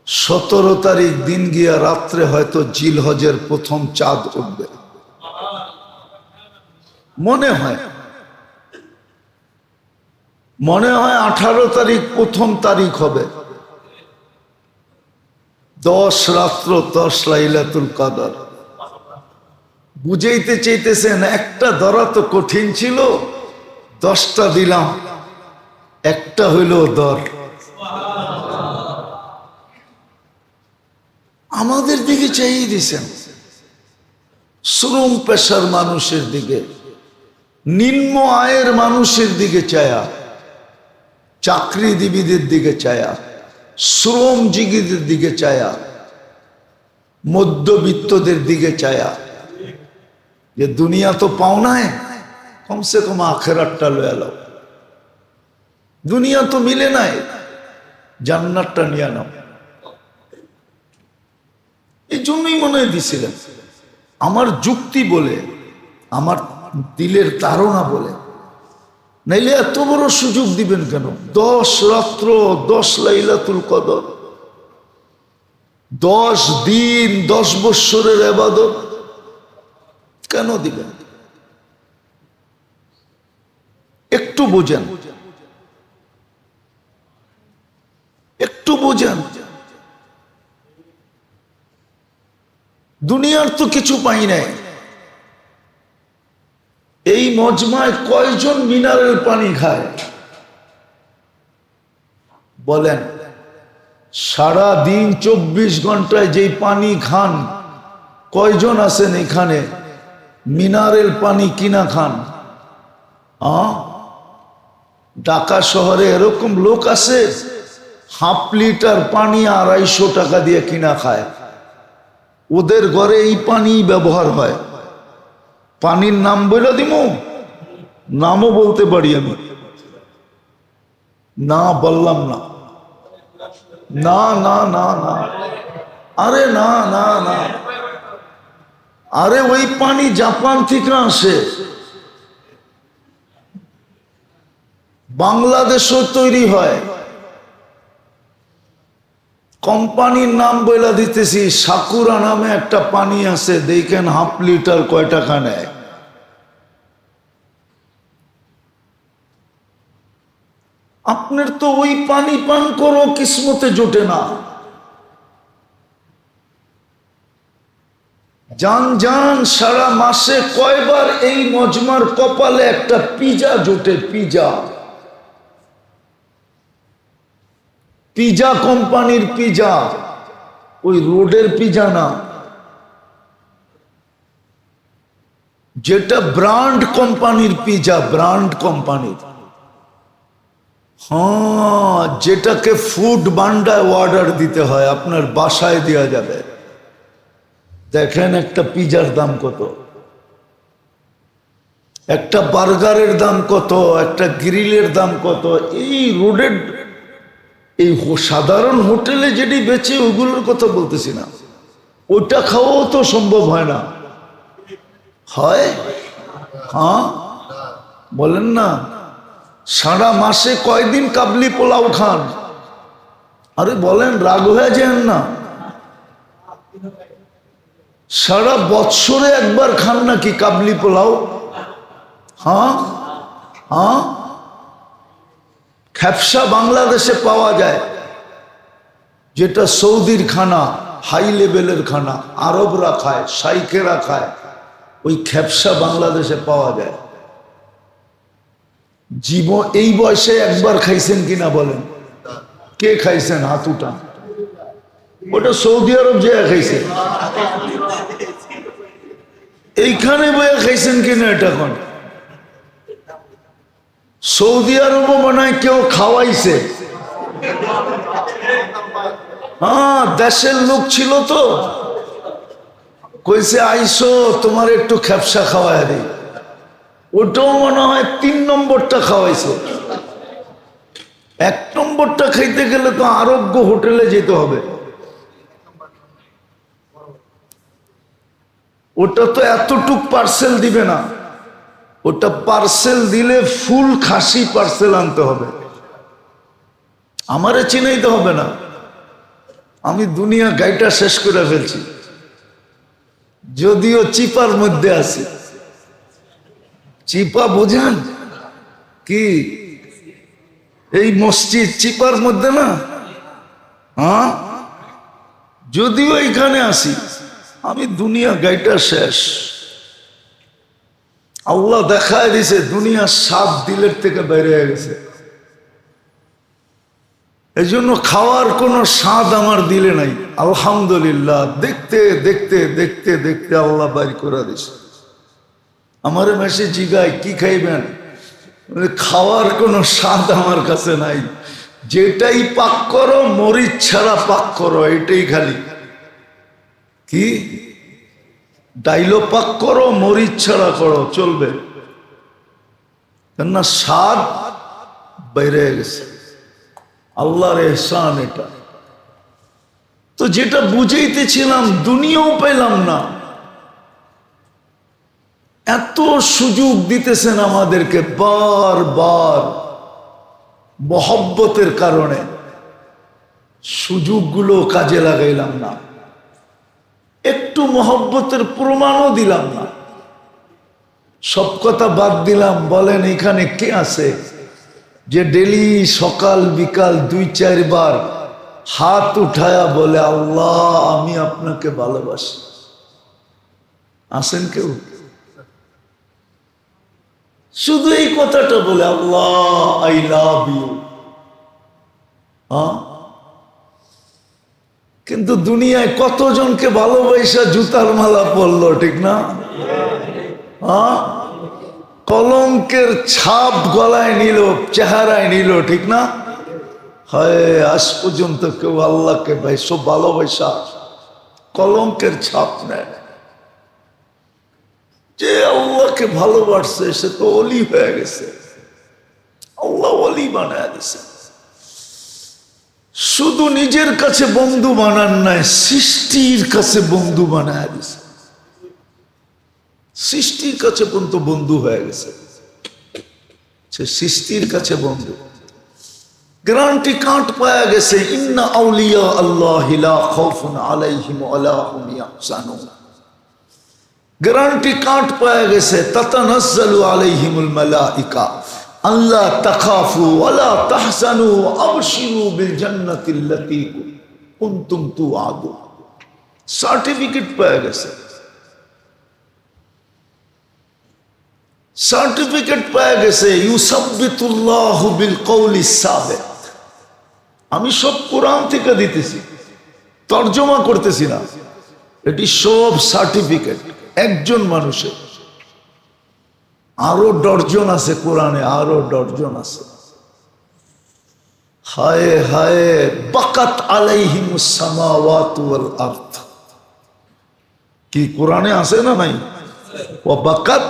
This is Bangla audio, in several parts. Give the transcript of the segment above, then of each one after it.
17 তারিখ দিন গিয়া রাত্রে হয়তো জিলহজের প্রথম চাঁদ উঠবে মনে হয় 18 তারিখ প্রথম তারিখ হবে 10 রাত্র 10 লাইলাতুল কদর। বুঝাইতে চাইতেছেন একটা ধরা তো কঠিন ছিল, 10টা দিলাম, একটা হইল দর। আমাদের দিকে চাইয়ে দিছেন, শ্রম পেশার মানুষের দিকে, নিম্ন আয়ের মানুষের দিকে চায়া, চাকরিজীবীদের দিকে চায়া, শ্রমজীবীদের দিকে চায়া, মধ্যবিত্তদের দিকে চায়া, যে দুনিয়া তো পাও নাই, কমসে কম আখেরাতটা লয়ে নাও, দুনিয়া তো মিলে নাই, জান্নাতটা নিয়ে নাও। এই জন্যই মনে হয় দিছিলেন, আমার যুক্তি বলে, আমার দিলের ধারণা বলে, নাইলে এত বড় সুযোগ দিবেন কেন? 10 রাত্র 10 লাইলাতুল কদর, 10 দিন 10 বৎসরের ইবাদত কেন দিবেন? একটু বোঝেন, একটু বোঝেন। দুনিয়ার তো কিছু পাই নাই। এই মজমায় কয়জন মিনারেল পানি খায় বলেন? সারা দিন 24 ঘন্টায় যেই পানি খান, কয়জন আছেন এখানে মিনারেল পানি কিনা খান? ঢাকা শহরে এরকম লোক আছে হাফ লিটার পানি 250 টাকা দিয়ে কিনা খায়। ওদের ঘরে এই পানি ব্যবহার হয়। পানির নাম বলে দিব, নামও বলতে পারি আমি, না বললাম না, না না না না, আরে না না না, আরে ওই পানি জাপান থেকে আসে, বাংলাদেশও তৈরি হয়। কোম্পানির নাম বলে দিতেছি, সাকুরা নামে একটা পানি আছে, দেখেন হাফ লিটার কয় টাকা নেয়। আপনার তো ওই পানি পান করো কিসমতে জোটে না। জান জান সারা মাসে কয়বার এই মজমার কপালে একটা পিজা জোটে? পিজা, পিজা কোম্পানির পিজা, ওই রোডের পিজা না, যেটা ব্র্যান্ড কোম্পানির পিজা, ব্র্যান্ড কোম্পানির। হ্যাঁ, যেটাকে ফুড বান্ডায় অর্ডার দিতে হয়, আপনার বাসায় দেওয়া যাবে। দেখেন একটা পিজার দাম কত, একটা বার্গারের দাম কত, একটা গ্রিলের দাম কত। এই রোডের এই সাধারণ হোটেলে যেটি বেচে ওগুলোর কথা বলতেছি না, ওইটা খাওয়াও তো সম্ভব হয় না। হয়? হ্যাঁ বলেন না। সারা মাসে কয়দিন কাবলি পোলাও খান? আরে বলেন, রাগ হয়ে যান না। সারা বৎসরে একবার খান নাকি কাবলি পোলাও? হ্যাঁ হ্যাঁ, খেপসা বাংলাদেশে পাওয়া যায়, যেটা সৌদির খানা, হাই লেভেলের খানা, আরবরা খায়, শাইকেরা খায়, ওই খেপসা বাংলাদেশে পাওয়া যায়। জীবন এই বয়সে একবার খাইছেন কিনা বলেন? কে খাইছেন? হাত উঠান। ওটা সৌদি আরব যে খাইছে, এইখানে বয়ে খাইছেন কিনা এটা কোন? সৌদি আরবও মনে হয় কেউ খাওয়াইছে। হ্যাঁ, দেশের লোক ছিল তো, কইছে আইসো তোমার একটু খেপসা খাওয়াই দিই। ওটাও মনে হয় 3 নম্বরটা খাওয়াইছে। 1 নম্বরটা খাইতে গেলে তো আরোগ্য হোটেলে যেতে হবে। ওটা তো এতটুক পার্সেল দিবে না, ওটা পার্সেল দিলে ফুল খাসি পার্সেল আনতে হবে। আমারে চিনাইতে হবে না, আমি দুনিয়া গাইটা শেষ করে ফেলছি, যদিও চিপার মধ্যে আছি। চিপা বোঝেন কি? এই মসজিদ চিপার মধ্যে না? হ্যাঁ, যদিও এখানে আসি, আমি দুনিয়া গাইটা শেষ। আল্লাহ দেখায় দিছে দুনিয়ার স্বাদ দিলের থেকে বেড়ে গেছে। এই জন্য খাওয়ার কোনো স্বাদ আমার দিলে নাই। আলহামদুলিল্লাহ, দেখতে দেখতে দেখতে দেখতে আল্লাহ বাইর করে দিছে। আমার মেসে জিগায় কি খাইবেন, খাওয়ার কোনো স্বাদ আমার কাছে নাই। যেটাই পাক করো মরিচ ছাড়া পাক করো, এটাই খালি। কি ডাইলো পাক করো মরিচ ছাড়া করো, চলবে না, স্বাদ বাইরে গেছে। আল্লাহর এহসান এটা। তো যেটা বুঝাইতেছিলাম, দুনিয়াও পেলাম না, এত সুযোগ দিতেছেন আমাদেরকে বারবার মহব্বতের কারণে, সুযোগগুলো কাজে লাগাইলাম না, একটু মহব্বতের প্রমাণও দিলাম না। সব কথা বাদ দিলাম। বলেন এখানে কে আছে যে ডেলি সকাল বিকাল 2-4 বার হাত উঠায়া বলে আল্লাহ আমি আপনাকে ভালোবাসি? আছেন কেউ? শুধু এই কথাটা বলে আল্লাহ আই লাভ ইউ। কিন্তু দুনিয়ায় কতজনকে ভালোবাসা জুতার মালা পড়লো, ঠিক না? কলঙ্কের ছাপ গলায় নিল, চেহারায় নিল, ঠিক না? হয় আজ পর্যন্ত কেউ আল্লাহকে ভাই সব ভালোবাসা কলঙ্কের ছাপ নেয়। যে আল্লাহকে ভালোবাসছে সে তো অলি হয়ে গেছে, আল্লাহ অলি বানায় দিছে। শুধু নিজের কাছে বন্ধু বানান নাই, সৃষ্টির কাছে বন্ধু বানায় দিছে। সৃষ্টির কাছে পর্যন্ত বন্ধু হয়ে গেছে, সে সৃষ্টির কাছে বন্ধু। গ্যারান্টি কার্ড পাওয়া গেছে, ইন্না আউলিয়া আল্লাহি লা খাউফুন আলাইহিম ওয়ালা হুম ইয়াহজানুন। গ্যারান্টি কার্ড পাওয়া গেছে, তাতানাজ্জালু আলাইহিমুল মালাইকা আল্লা তাখাফু ওয়ালা তাহজানু আবশিরু বিল জান্নাতিল্লাতী কুনতুম তুআদুন। সার্টিফিকেট পাওয়া গেছে, সার্টিফিকেট পাওয়া গেছে। ইউসাব্বিতুল্লাহু বিল কওলিস সাবিত। আমি সব কোরআন থেকে দিতেছি, তর্জমা করতেছি না। এটি সব সার্টিফিকেট একজন মানুষের। আরো ডর্জন আছে কোরআনে, আরো ডর্জন আছে। হায় হায়, বাকাত আলাইহিমুস সামাওয়াতু ওয়াল আরদ। কি কোরআনে আছে না নাই? ওয়া বাকাত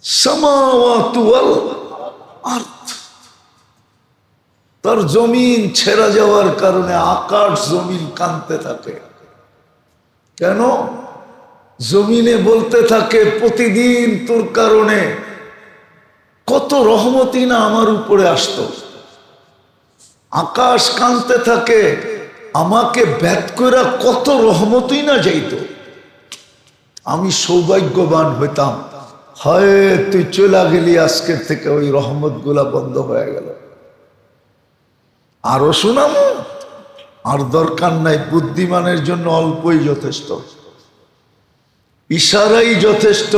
সামাওয়াতু ওয়াল আরদ। তার জমিন ছেড়া যাওয়ার কারণে আকাশ জমিন কাঁদতে থাকে। কেন? জমিনে বলতে থাকে প্রতিদিন তোর কারণে কত রহমতই না আমার উপরে আসতো। আকাশ কাঁদতে থাকে আমাকে ব্যাত করে কত রহমতই না যাইত। আমি সৌভাগ্যবান হইতাম, হয় তুই চলে গেলি, আজকের থেকে ওই রহমত গুলা বন্ধ হয়ে গেল। আরো শোনাবো? আর দরকার নাই, বুদ্ধিমানের জন্য অল্পই যথেষ্ট, ইশারাই যথেষ্ট।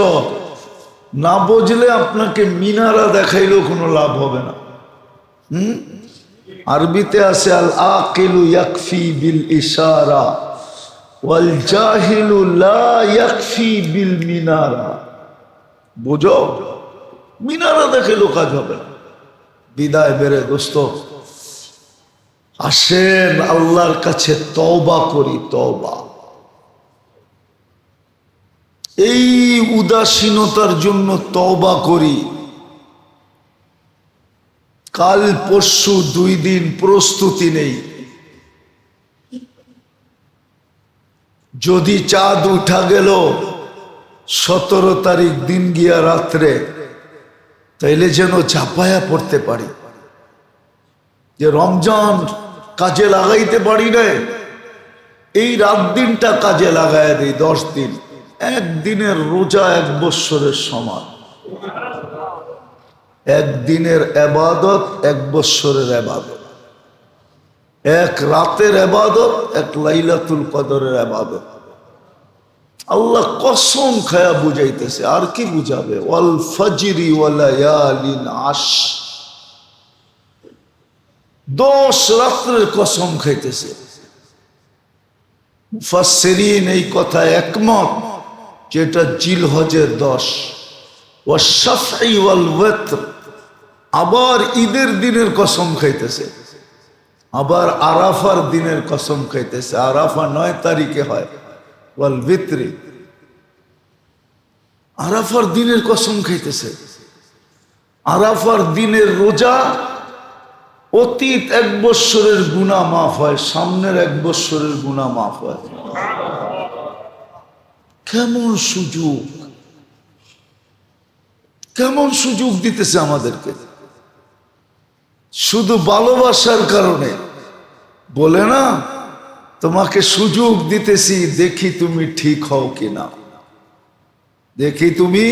না বুঝলে আপনাকে মিনারা দেখাইলেও কোনো লাভ হবে না। আরবিতে আছে আল আকিলু ইয়াকফি বিল ইশারা ওয়াল জাহিলু লা ইয়াকফি বিল মিনারা। বুঝো, মিনারা দেখাইলেও কাজ হবে না। বিদায় বেড়ে দোস্ত, আসেন আল্লাহর কাছে তওবা করি, তওবা। এই উদাসীনতার জন্য তওবা করি। কাল পরশু 2 দিন প্রস্তুতি নেই। যদি চাঁদ উঠা গেল 17 তারিখ দিন গিয়া রাত্রে, তাইলে যেন ঝাঁপায়া পড়তে পারি যে রমজান কাজে লাগাইতে পারি নাই, এই রাত দিনটা কাজে লাগায় দিই। 10 দিন, একদিনের রোজা 1 বৎসরের সমান। একদিনের এবাদত 1 বৎসরের এবাদত, এক রাতের এবাদত 1 লাইলাতুল কদরের এবাদত। আল্লাহ কসম খায়া বুঝাইতেছে, আর কি বুঝাবে? ওয়াল ফজরি ওয়া লায়ালিন আশর, 10 রাত্রের কসম খাইতেছে। মুফাসসিরিন এই কথা একমত যেটা জিলহজের 10। ওয়াশ শাফঈ ওয়াল ওয়াতর, আবার ঈদের দিনের কসম খাইতেছে, আবার আরাফার দিনের কসম খাইতেছে। আরাফা 9 তারিখে হয়। ওয়াল বিত্রি, আরাফার দিনের কসম খাইতেছে। আরাফার দিনের রোজা অতীত 1 বৎসরের গুনাহ মাফ হয়, সামনের 1 বৎসরের গুনাহ মাফ হয়। কেমন সুযোগ, কেমন সুযোগ দিতেছে আমাদেরকে! শুধু ভালোবাসার কারণে বলে না, তোমাকে সুযোগ দিতেছি, দেখি তুমি ঠিক হও কিনা, দেখি তুমি।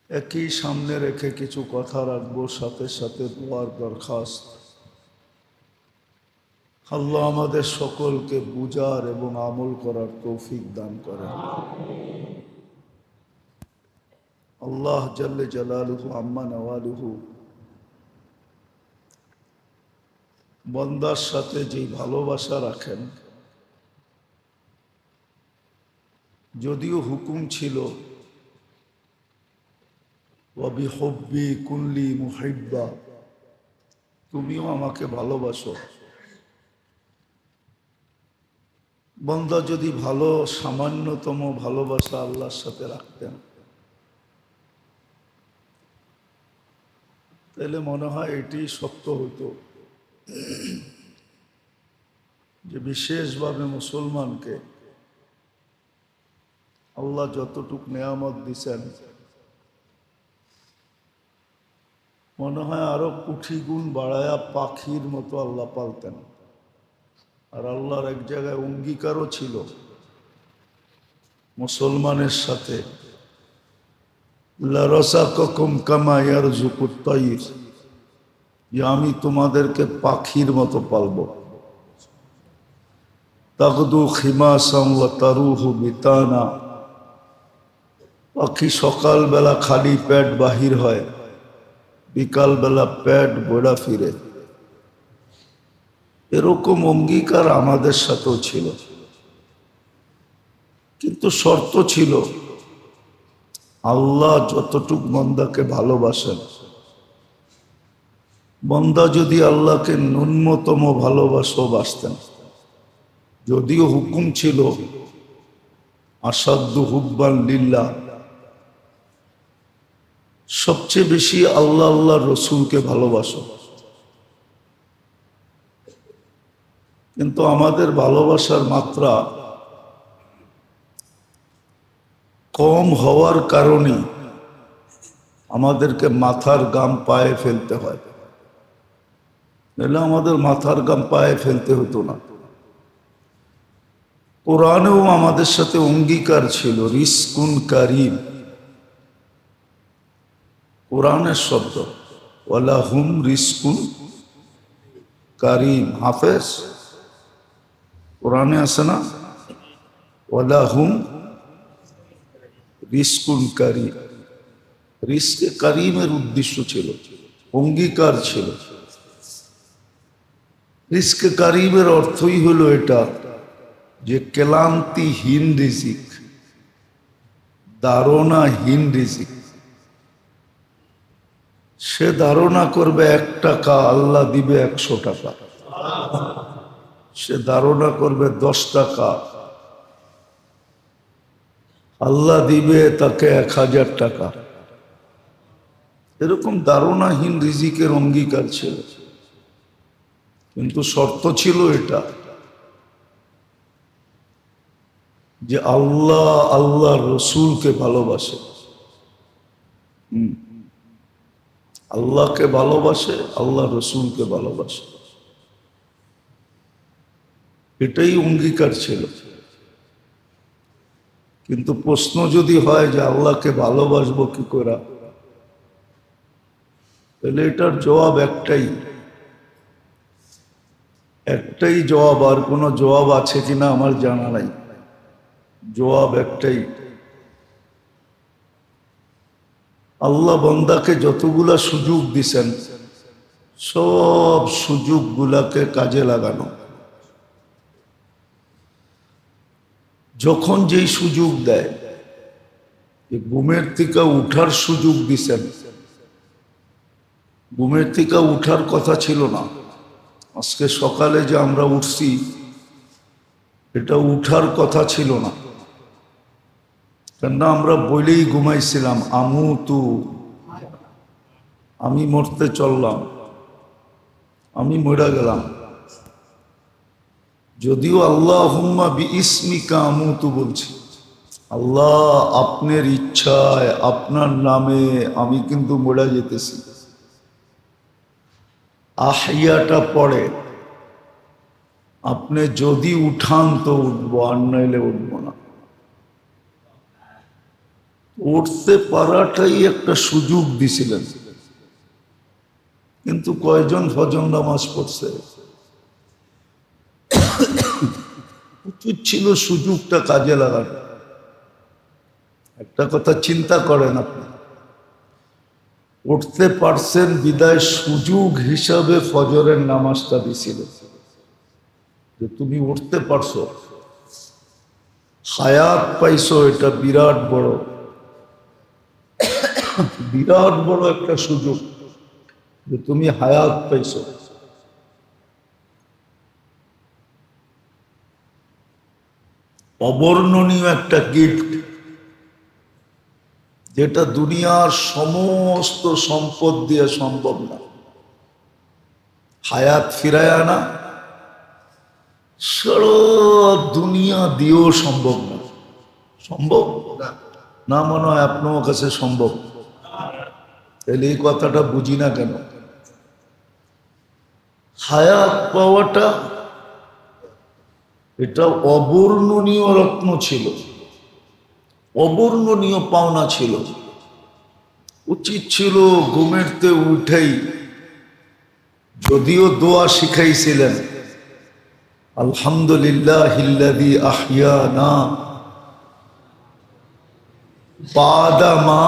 একই সামনে রেখে কিছু কথা রাখবো, সাথে সাথে দোয়ার দরখাস্ত। আল্লাহ আমাদের সকলকে বুঝার এবং আমল করার তৌফিক দান করেন। আল্লাহ জাল্লে জালালুহু আম্মা নওয়ালুহু বান্দার সাথে যে ভালোবাসা রাখেন, যদিও হুকুম ছিল ওয়াবিহুব্বি কুল্লি মুহিব্বা, তুমিও আমাকে ভালোবাসো। বান্দা যদি ভালো সামান্যতম ভালোবাসা আল্লাহর সাথে রাখতেন, তাহলে মনে হয় এটি সত্য হতো যে বিশেষভাবে মুসলমানকে আল্লাহ যতটুক নেয়ামত দিছেন, মনে হয় আরো কোটি গুণ বাড়ায়া পাখির মতো আল্লাহ পালতেন। আর আল্লাহর এক জায়গায় অঙ্গীকারও ছিল মুসলমানের সাথে, লারাসাকুম কামা ইয়ারযুকুত তাইর, যে আমি তোমাদেরকে পাখির মতো পালবো। তাগদু খিমাসাম ওয়া তারুহু বিতানা, পাখি সকালবেলা খালি পেট বাহির হয়, বিকালবেলা পেট ভরা ফিরে। এরকম অঙ্গীকার আমাদের সাথেও ছিল, কিন্তু শর্ত ছিল আল্লাহ যতটুক বান্দাকে ভালোবাসেন, বান্দা যদি আল্লাহকে ন্যূনতম ভালোবাসতেন। যদিও হুকুম ছিল আসাদ্দু হুব্বান লিল্লাহ, সবচেয়ে বেশি আল্লাহ আল্লাহ রসুলকে ভালোবাসো। কিন্তু আমাদের ভালোবাসার মাত্রা কম হওয়ার কারণে আমাদেরকে মাথার গাম পায়ে ফেলতে হয়। নাহলে আমাদের মাথার গাম পায়ে ফেলতে হতো না। কোরআনেও আমাদের সাথে অঙ্গীকার ছিল রিজকুন কারীম, কোরআনের শব্দ, ওয়ালাহুম রিজকুন কারীম। হাফেজ, কোরআনে আছে না, ওয়ালাহুম রিজকুন কারীম। রিজকে কারীমের উদ্দেশ্য ছিল, অঙ্গীকার ছিল। রিজকে কারীমের অর্থই হলো এটা যে ক্লান্তিহীন রিজিক, ধারণাহীন রিজিক। সে ধারণা করবে 1 টাকা, আল্লাহ দিবে 100 টাকা। সে ধারণা করবে 10 টাকা, আল্লাহ দিবে তাকে 1000 টাকা। এরকম ধারণাহীন রিজিকের অঙ্গীকার ছিল, কিন্তু শর্ত ছিল এটা যে আল্লাহ আল্লাহ রসুলকে ভালোবাসে। আল্লাহকে ভালোবাসে, আল্লাহ রসুলকে ভালোবাসে, এটাই অঙ্গীকার ছিল। কিন্তু প্রশ্ন যদি হয় যে আল্লাহকে ভালোবাসবো কি করে, তাহলে এটার জবাব একটাই জবাব, আর কোনো জবাব আছে কিনা আমার জানা নাই। জবাব একটাই, আল্লাহ বান্দাকে যতগুলা সুযোগ দিছেন সব সুযোগগুলাকে কাজে লাগানো। যখন যেই সুযোগ দেয়, ঘুমের থেকে উঠার সুযোগ দিছেন, ঘুমের থেকে উঠার কথা ছিল না, আজকে সকালে যে আমরা উঠছি এটা উঠার কথা ছিল না, কেননা আমরা বলেই ঘুমাইছিলাম আমুতু, আমি মরতে চললাম, আমি মরে গেলাম। যদিও আল্লাহুম্মা বিইসমিকা আমুতু বলছি, আল্লাহ আপনার ইচ্ছায় আপনার নামে আমি কিন্তু মরে যেতেছি। আহিয়াটা পড়ে, আপনি যদি উঠান তো উঠবো, আর নাইলে উঠবো না। উঠতে পারাটাই একটা সুযোগ দিছিলেন, কিন্তু কয়জন ফজর নামাজ পড়ছে? উচিত ছিল সুযোগটা কাজে লাগানো। একটা কথা চিন্তা করেন, আপনি উঠতে পারছেন বিদায় সুযোগ হিসাবে ফজরের নামাজটা দিছিল, যে তুমি উঠতে পারছো, হায়াত পাইছো, এটা বিরাট বড় একটা সুযোগ যে তুমি হায়াত পাইছো। অবর্ণনীয় একটা গিফট, যেটা দুনিয়ার সমস্ত সম্পদ দিয়ে সম্ভব না। হায়াত ফিরায় আনা সারা দুনিয়া দিয়েও সম্ভব না। সম্ভব না মনে হয় আপনার কাছে সম্ভব? তাহলে এই কথাটা বুঝি না কেন? হায়াত পাওয়াটা এটা অবর্ণনীয় রত্ন ছিল, অবর্ণনীয় পাওনা ছিল। উচিত ছিল ঘুমেরতে উঠেই, যদিও দোয়া শিখাইছিলেন, আলহামদুলিল্লাহিল্লাযী আহইয়ানা বাদা মা,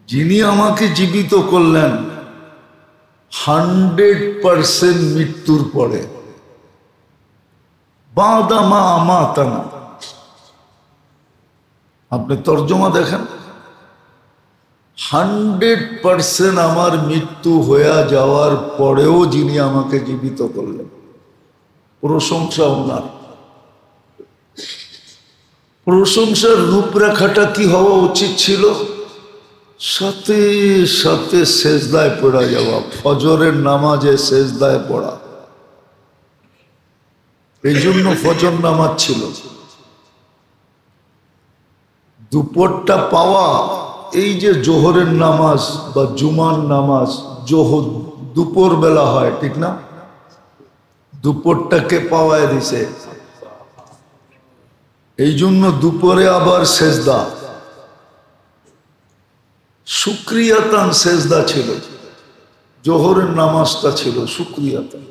যিনি আমাকে জীবিত করলেন 100% মৃত্যুর পরে। বাদা মা আমাতানা, আপনি তর্জমা দেখেন, 100% আমার মৃত্যু হয়ে যাওয়ার পরেও যিনি আমাকে জীবিত করলেন, প্রশংসা ওনার। প্রশংসার রূপরেখাটা কি হওয়া উচিত ছিল? সাথে সাথে সেজদায় পড়া যাওয়া, ফজরের নামাজে সেজদায় পড়া। এই জন্য ফজর নামাজ ছিল। দুপুরটা পাওয়া, এই যে জোহরের নামাজ বা জুমার নামাজ জোহর দুপুর বেলা হয়, ঠিক না? দুপুরটাকে পাওয়ায় দিছে, এই জন্য দুপুরে আবার সেজদা, শুকরিয়াতান সেজদা ছিল। জোহরের নামাজটা ছিল শুকরিয়াতান।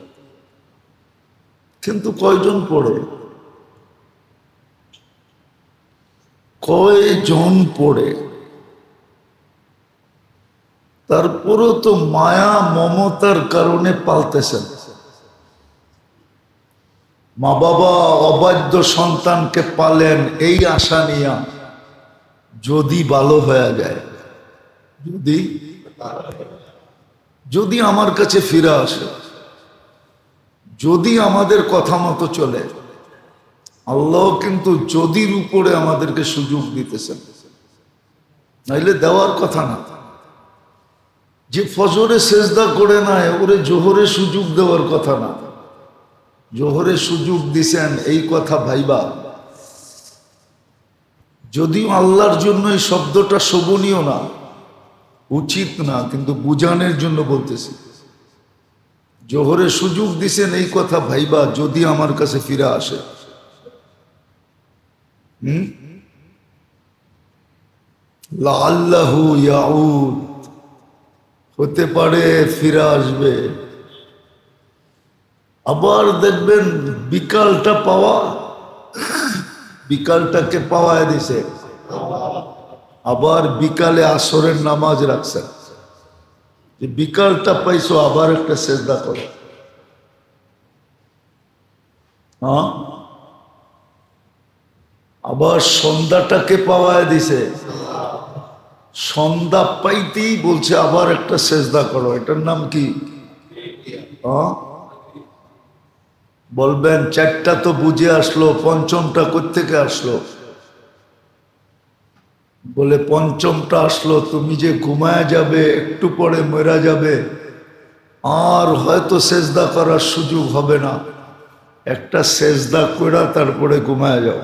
কিন্তু কয়জন পড়ে? কয়জন পড়ে? তারপরও তো মায়া মমতার কারণে পালতেছেন। মা বাবা অবাধ্য সন্তানকে পালেন এই আশা নিয়া, যদি ভালো হয়ে যায়, যদি আমার কাছে ফিরে আসে, যদি আমাদের কথা মতো চলে। আল্লাহ কিন্তু যদির উপরে আমাদেরকে সুযোগ দিতেছেন, নাইলে দেওয়ার কথা না। যে ফজরে সেজদা করে নাই ওরে জোহরে সুযোগ দেওয়ার কথা না। জোহরে সুযোগ দিছেন এই কথা ভাইবা। যদিও আল্লাহর জন্য এই শব্দটা শোভনীয় না, উচিত না, কিন্তু বুঝানোর জন্য বলতেছি। জোহরে সুযোগ দিছেন এই কথা ভাইবা, যদি আমার কাছে ফিরে আসে। লাআল্লাহু ইয়াউদ, হতে পারে ফিরে আসবে। আবার দেখবেন বিকালটা পাওয়া, বিকালটাকে পাওয়ায় দিছে, আবার বিকালে আসরের নামাজ রাখছেন। যে বিকালটা পাইছো, আবার একটা সেজদা করো। হ্যাঁ, আবার সন্ধ্যাটাকে পাওয়ায় দিছে, সন্ধ্যা পাইতেই বলছে আবার একটা সেজদা করো। এটার নাম কি? হ্যাঁ, বলবেন চারটা তো বুঝে আসলো, পঞ্চমটা কোত্থেকে আসলো? বলে পঞ্চমটা আসলো, তুমি যে ঘুমায় যাবে, একটু পরে মরা যাবে, আর হয়তো সেজদা করার সুযোগ হবে না, একটা সেজদা কইরা তারপরে ঘুমায় যাও।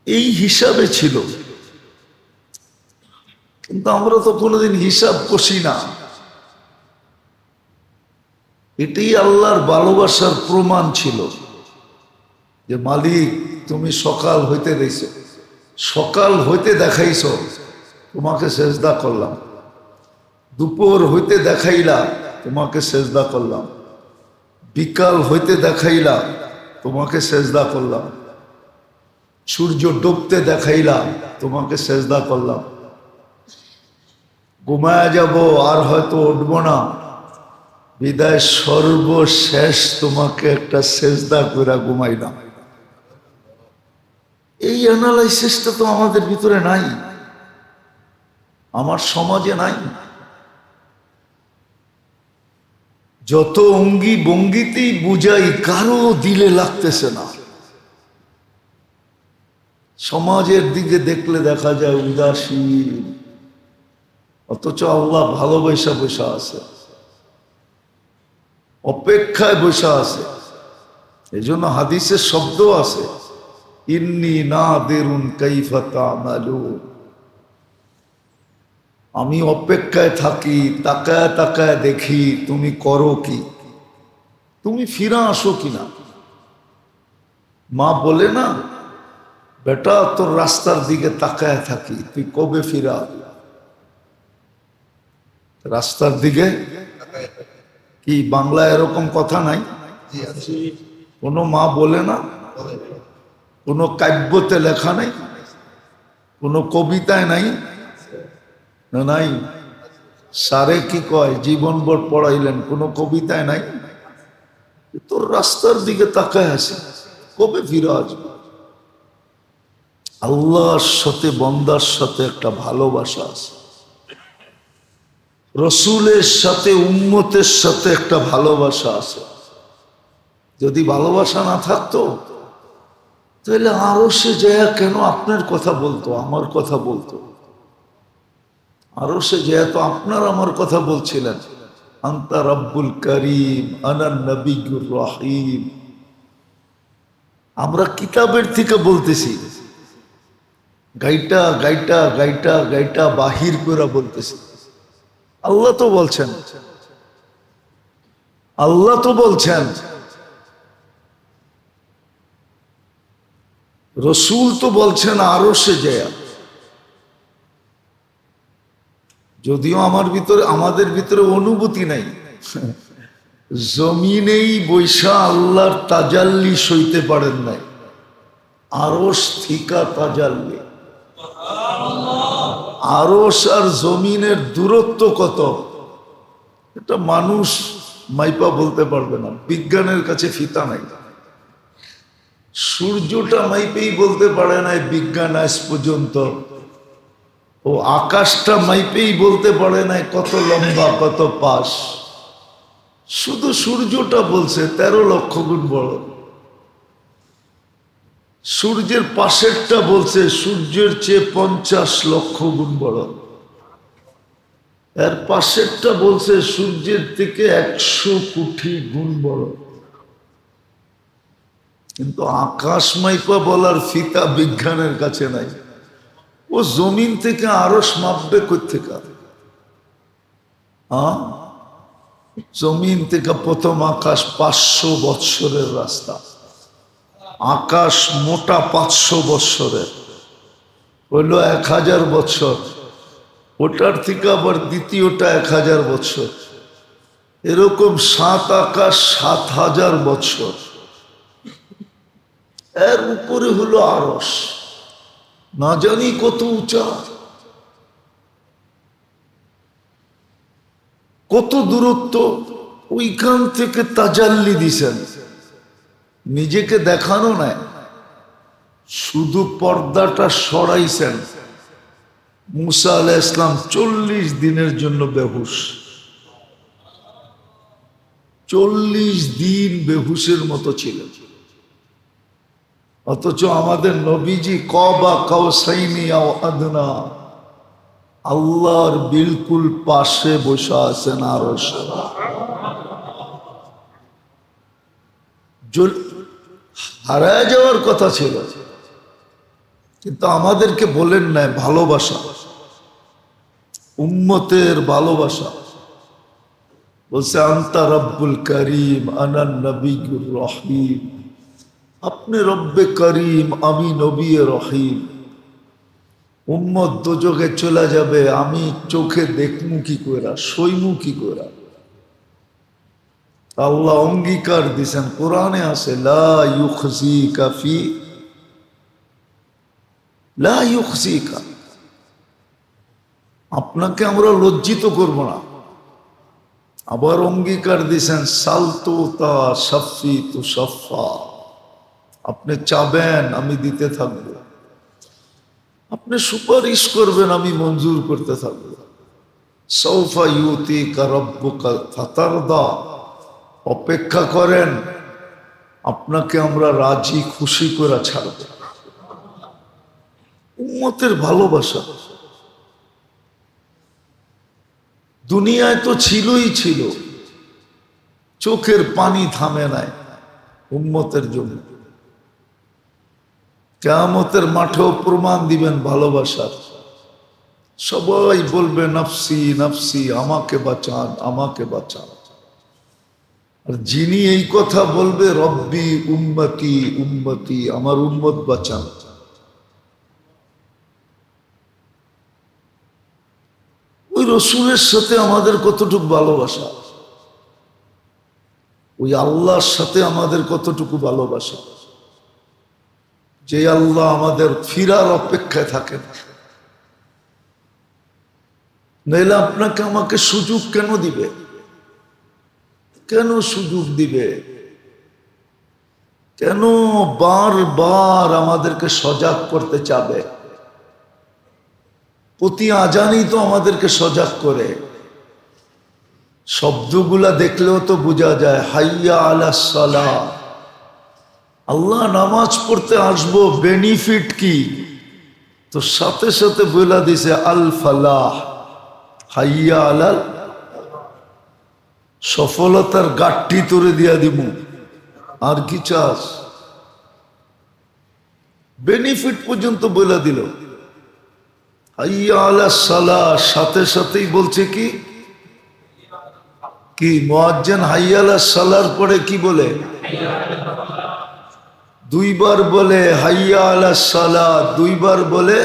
এই হিসাবে ছিল, কিন্তু আমরা তো কোনোদিন হিসাব কষি না। এটাই আল্লাহর ভালোবাসার প্রমাণ ছিল, যে মালিক তুমি সকাল হইতে দিয়েছো, সকাল হইতে দেখাইছ, তোমাকে সেজদা করলাম। দুপুর হইতে দেখাইলা, তোমাকে সেজদা করলাম। বিকাল হইতে দেখাইলা, তোমাকে সেজদা করলাম। সূর্য ডুবতে দেখাইলাম, তোমাকে সেজদা করলাম। ঘুমায়া যাব, আর হয়তো উঠবো না, বিদায় সর্বশেষ তোমাকে একটা সেজদা করে ঘুমাইলাম। এই অ্যানালাইসিসটা তো আমাদের ভিতরে নাই, আমার সমাজে নাই। যত অঙ্গি ভঙ্গিতেই বুঝাই, কারো দিলে লাগতেছে না। সমাজের দিকে দেখলে দেখা যায় উদাসীন, অথচ আল্লাহ ভালোবাসা বসা আছে, অপেক্ষায় বসা আছে। এই জন্য হাদিসের শব্দ আছে, ইন্নী নাদিরুন কাইফা তা'মালুন, আমি অপেক্ষায় থাকি, তাকায় তাকায় দেখি তুমি করো কি, তুমি ফিরে আসো কিনা। মা বলে না, বেটা তোর রাস্তার দিকে তাকায় থাকি, তুই কবে ফিরে আসবি? রাস্তার দিকে কি বাংলায় এরকম কথা নাই? কোনো মা বলে না? কোনো কাব্যতে লেখা নাই? কোনো কবিতায় নাই? না নাই? সারে কি কয়, জীবনভর পড়াইলেন, কোনো কবিতায় নাই? তোর রাস্তার দিকে তাকায় আছে, কবে ফিরে আসবে? আল্লাহর সাথে বন্দার সাথে একটা ভালোবাসা আছে, রসুলের সাথে উম্মতের সাথে একটা ভালোবাসা আছে। যদি ভালোবাসা না থাকতো, তাহলে আরো সে যায় কেন আপনার কথা বলতো, আমার কথা বলতো? আরো সে যায় তো আপনার আমার কথা বলছিলেন, আন্তা রব্বুল করিম আনা নবিয়্যুর রহিম। আমরা কিতাবের থেকে বলতেছি, গাইটা গাইটা গাইটা গাইটা বাহির করে বলতেছি। আল্লাহ তো বলছেন, আল্লাহ তো বলছেন, রসুল তো বলছেন আরো সে যায়। যদিও আমাদের ভিতরে অনুভূতি নাই, জমিনেই বৈশা আল্লাহর তাজাল্লি সইতে পারেন নাই, আরশ থিকা তাজাল্লি। আরশ আর জমিনের দূরত্ব কত, এটা মানুষ মাইপা বলতে পারবে না, বিজ্ঞানের কাছে ফিতা নাই। সূর্যটা মাইপেই বলতে পারে নাই বিজ্ঞান আজ পর্যন্ত, ও আকাশটা মাইপেই বলতে পারে নাই কত লম্বা কত পাশ। শুধু সূর্যটা বলছে 13 লক্ষ গুণ বড়। সূর্যের পাশেরটা বলছে সূর্যের চেয়ে 50 লক্ষ গুণ বড়। এর পাশেরটা বলছে সূর্যের থেকে 100 কোটি গুণ বড়। কিন্তু আকাশ মাইপা বলার ফিতা বিজ্ঞানের কাছে নাই। ও জমিন থেকে আরশ মাপবে কোত্থেকে? জমিন থেকে প্রথম আকাশ 500 বৎসরের রাস্তা, আকাশ মোটা 500 বৎসরের, হইল 1000 বৎসর, ওটার থেকে আবার দ্বিতীয়টা 1000 বৎসর, এরকম 7 আকাশ 7000 বৎসর, এর উপরে হলো আরশ, না জানি কত উঁচা, কত দূরত্ব। ওইখান থেকে তাজাল্লি দিছেন, নিজেকে দেখানো নাই, শুধু পর্দাটা সরাইছেন। মুসা আলাইহিস সালাম 40 দিনের জন্য বেহুশ, 40 দিন বেহুশের মতো ছিলেন। অথচ আমাদের নবীজি কবা কাউসাইনি আও আদনা, আল্লাহর বিলকুল পাশে বসে আছেন আরশ। হারায় যাওয়ার কথা ছিল, কিন্তু আমাদেরকে বলেন নাই ভালোবাসা, উম্মতের ভালোবাসা। বলছে আনতা রব্বুল করিম আনা নবিয়্যুর রহিম, আপনি রব্বে করিম, আমি নবী রহিম। উম্মত দোজখে চলে যাবে, আমি চোখে দেখমু কি কইরা, সইমু কি কইরা? আল্লাহ অঙ্গীকার দিছেন, কোরআনে আছে লা ইউখজিকা ফি লা ইউখজিকা, আপনাকে আমরা লজ্জিত করব না। আবার অঙ্গীকার দিছেন সালতু তা সাফি তু সাফা, আপনি চাবেন আমি দিতে থাকবো, আপনি সুপারিশ করবেন আমি মঞ্জুর করতে থাকবো। সৌফা ইউতিকা রাব্বুকা ফাতারদা, অপেক্ষা করেন, আপনাকে আমরা রাজি খুশি করে ছাড়ব। উম্মতের ভালোবাসা দুনিয়ায় তো ছিলই ছিল, চোখের পানি থামে নাই উম্মতের জন্য। কিয়ামতের মাঠেও প্রমাণ দিবেন ভালোবাসার, সবাই বলবে নফসি নফসি, আমাকে বাঁচান আমাকে বাঁচান। আর যিনি এই কথা বলবে রব্বি উম্মতি উম্মতি, আমার উম্মত বাঁচান, ওই রসুলের সাথে আমাদের কতটুকু ভালোবাসা, ওই আল্লাহর সাথে আমাদের কতটুকু ভালোবাসা, যে আল্লাহ আমাদের ফিরার অপেক্ষায় থাকেন। নইলে আপনাকে আমাকে সুযোগ কেন দিবে? কেন সুযোগ দিবে? কেন বারবার আমাদেরকে সজাগ করতে চাবে? প্রতি আজানই তো আমাদেরকে সজাগ করে। শব্দগুলা দেখলেও তো বোঝা যায় হাইয়া আলাস সালাহ, আল্লাহ নামাজ পড়তে আসবো, বেনিফিট কি? তো সাথে সাথে বলে দিছে আল ফালাহ, হাইয়া আলাল, সফলতার গাঠটি তুলে দিয়া দিব। আর কি চাস? বেনিফিট পর্যন্ত বলে দিল। হাইয়া আলাস সালাহ, সাথে সাথেই বলছে কি কি মুয়াজ্জিন হাইয়া আলাস সালার পরে কি বলে? দুইবার বলে হাইয়া আলাস সালাহ, দুইবার বলে।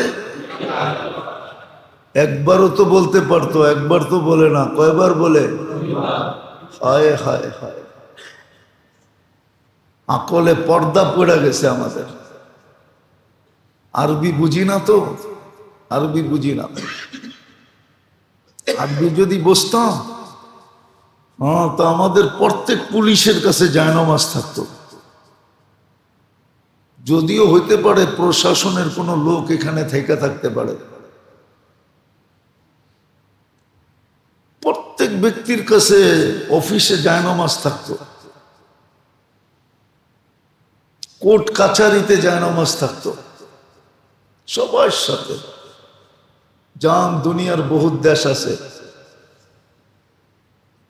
একবারও তো বলতে পারতো, একবার তো বলে না, কয়বার বলে? হায় হায় হায়, আকলে পর্দা পড়ে গেছে আমাদের। আরবি বুঝি না তো, আরবি বুঝি না। আরবি যদি বসতাম, তো আমাদের প্রত্যেক পুলিশের কাছে জায়নামাজ থাকতো। যদিও হইতে পারে প্রশাসনের কোনো লোক এখানে থেকে থাকতে পারে, প্রত্যেক ব্যক্তির কাছে অফিসে জায়নামাজ থাকতো, কোর্ট কাছারিতে জায়নামাজ থাকতো, সবার সাথে। যান দুনিয়ার বহুত দেশ আছে,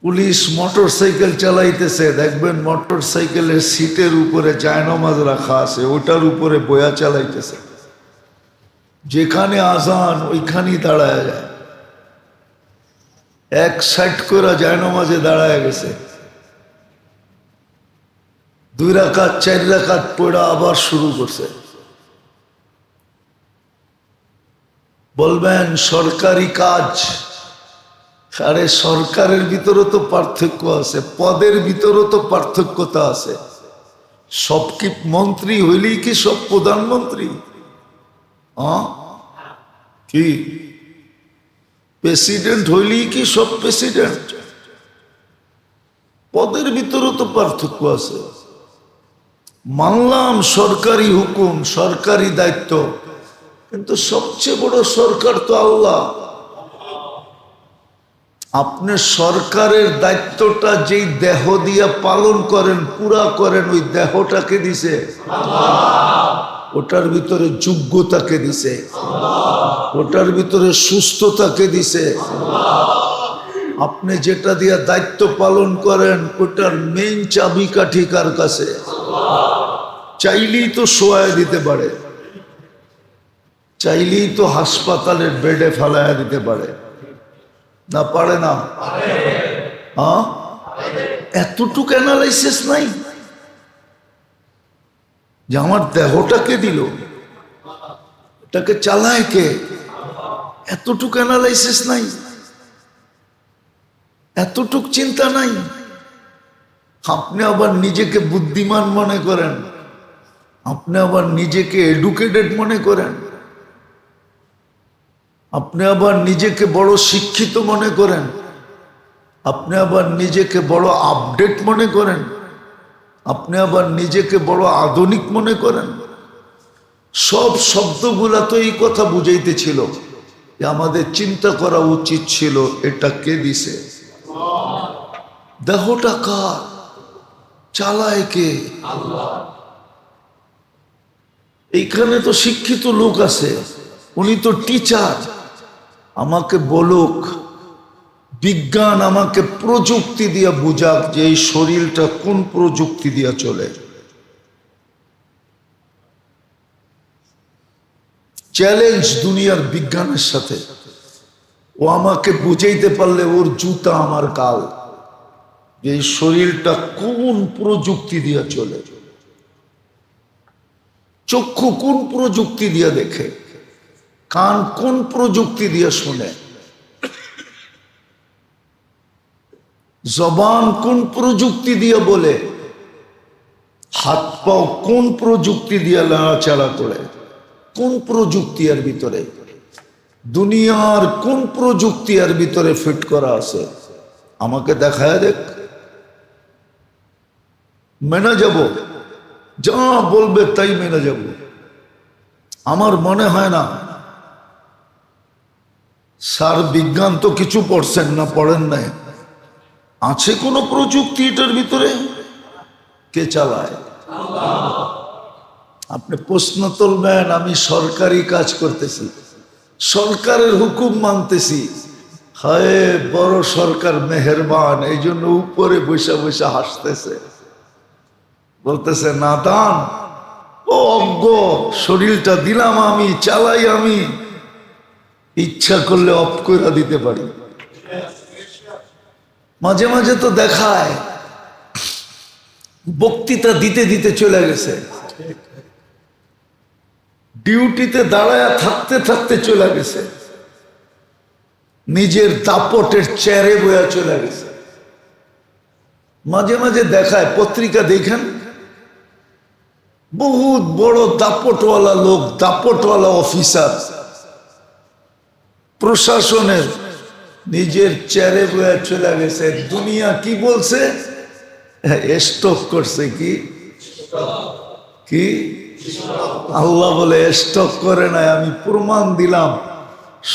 পুলিশ মোটর সাইকেল চালাইতেছে, দেখবেন মোটর সাইকেলের সিটের উপরে জায়নামাজ রাখা আছে, ওটার উপরে বয়া চালাইতেছে। যেখানে আজান ওইখানেই দাঁড়ায় যায়, এক সাইড করে জায়নামাজে দাঁড়ায় গেছে, 2 রাকাত 4 রাকাত পড়া আবার শুরু করছে। বলবেন সরকারি কাজ, আরে সরকারের ভিতরে তো পার্থক্য আছে, পদের ভিতরে তো পার্থক্যতা আছে। সব কি মন্ত্রী হইলেই কি সব প্রধানমন্ত্রী? কি প্রেসিডেন্ট হইলেই কি সব প্রেসিডেন্ট? পদের ভিতরে তো পার্থক্য আছে। মানলাম সরকারি হুকুম, সরকারি দায়িত্ব, কিন্তু সবচেয়ে বড় সরকার তো আল্লাহ। আপনি সরকারের দায়িত্বটা যেই দেহ দিয়া পালন করেন, পুরা করেন, ওই দেহটাকে দিছে আল্লাহ। ওটার ভিতরে যোগ্যতাকে দিছে আল্লাহ। ওটার ভিতরে সুস্থতাকে দিছে আল্লাহ। আপনি যেটা দিয়া দায়িত্ব পালন করেন, ওটার মেইন চাবিকাঠি কার কাছে? চাইলেই তো শোয়ায় দিতে পারে, চাইলেই তো হাসপাতালের বেডে ফেলায়া দিতে পারে, না পারে না? হ্যাঁ, এতটুকু অ্যানালাইসিস নাই যে আমার দেহটাকে দিল, এটাকে চালায় কে? এতটুকু অ্যানালাইসিস নাই, এতটুক চিন্তা নাই। আপনি আবার নিজেকে বুদ্ধিমান মনে করেন, আপনি আবার নিজেকে এডুকেটেড মনে করেন, আপনি আবার নিজেকে বড় শিক্ষিত মনে করেন, আপনি আবার নিজেকে বড় আপডেট মনে করেন, আপনি আবার নিজেকে বড় আধুনিক মনে করেন। সব শব্দগুলা তো এই কথা বুঝাইতেছিল যে আমাদের চিন্তা করা উচিত ছিল এটা কে দিছে, দেহটা কার, চালায় কে? আল্লাহ। এইখানে তো শিক্ষিত লোক আছে, উনি তো টিচার, আমাকে বলুক, বিজ্ঞান আমাকে প্রযুক্তি দিয়ে বুঝাক যে এই শরীরটা কোন প্রযুক্তি দিয়ে চলে। চ্যালেঞ্জ দুনিয়ার বিজ্ঞানের সাথে, ও আমাকে বুঝাইতে পারলে ওর জুতা আমার কাল, যে এই শরীরটা কোন প্রযুক্তি দিয়ে চলে। চক্ষু কোন প্রযুক্তি দিয়ে দেখে, কান কোন প্রযুক্তি দিয়ে শোনে, জবান কোন প্রযুক্তি দিয়ে বলে, হাত পাও কোন প্রযুক্তি দিয়ে নাড়াচাড়া করে, কোন প্রযুক্তি এর ভিতরে, দুনিয়ার কোন প্রযুক্তি এর ভিতরে ফিট করা আছে, আমাকে দেখায় দেখ, মেনে যাব, যা বলবে তাই মেনে যাব। আমার মনে হয় না স্যার বিজ্ঞান তো কিছু পড়ছেন না, পড়েন নাই, আছে কোন প্রযুক্তি এটার ভিতরে? কে চালায়? আপনি প্রশ্ন তুলবেন আমি সরকারি কাজ করতেছি, সরকারের হুকুম মানতেছি, হায় বড় সরকার মেহেরবান, এই জন্য উপরে বসে বসে হাসতেছে, বলতেছে নাদান, ও অজ্ঞ, শরীরটা দিলাম আমি, চালাই আমি, ইচ্ছা করলে অফ করে দিতে পারি। মাঝে মাঝে তো দেখায় বক্তৃতা দিতে দিতে চলে গেছে, ডিউটিতে দাঁড়ায় থাকতে থাকতে চলে গেছে, নিজের দাপটের চেয়ারে বয়া চলে গেছে। মাঝে মাঝে দেখায়, পত্রিকা দেখেন, বহুত বড় দাপটওয়ালা লোক, দাপটওয়ালা অফিসার প্রশাসনের, নিজের চেয়ারে বয়া চলে গেছে। দুনিয়া কি বলছে? স্টক করছে। কি কি আল্লাহ বলে স্টক করে নাই, আমি প্রমাণ দিলাম।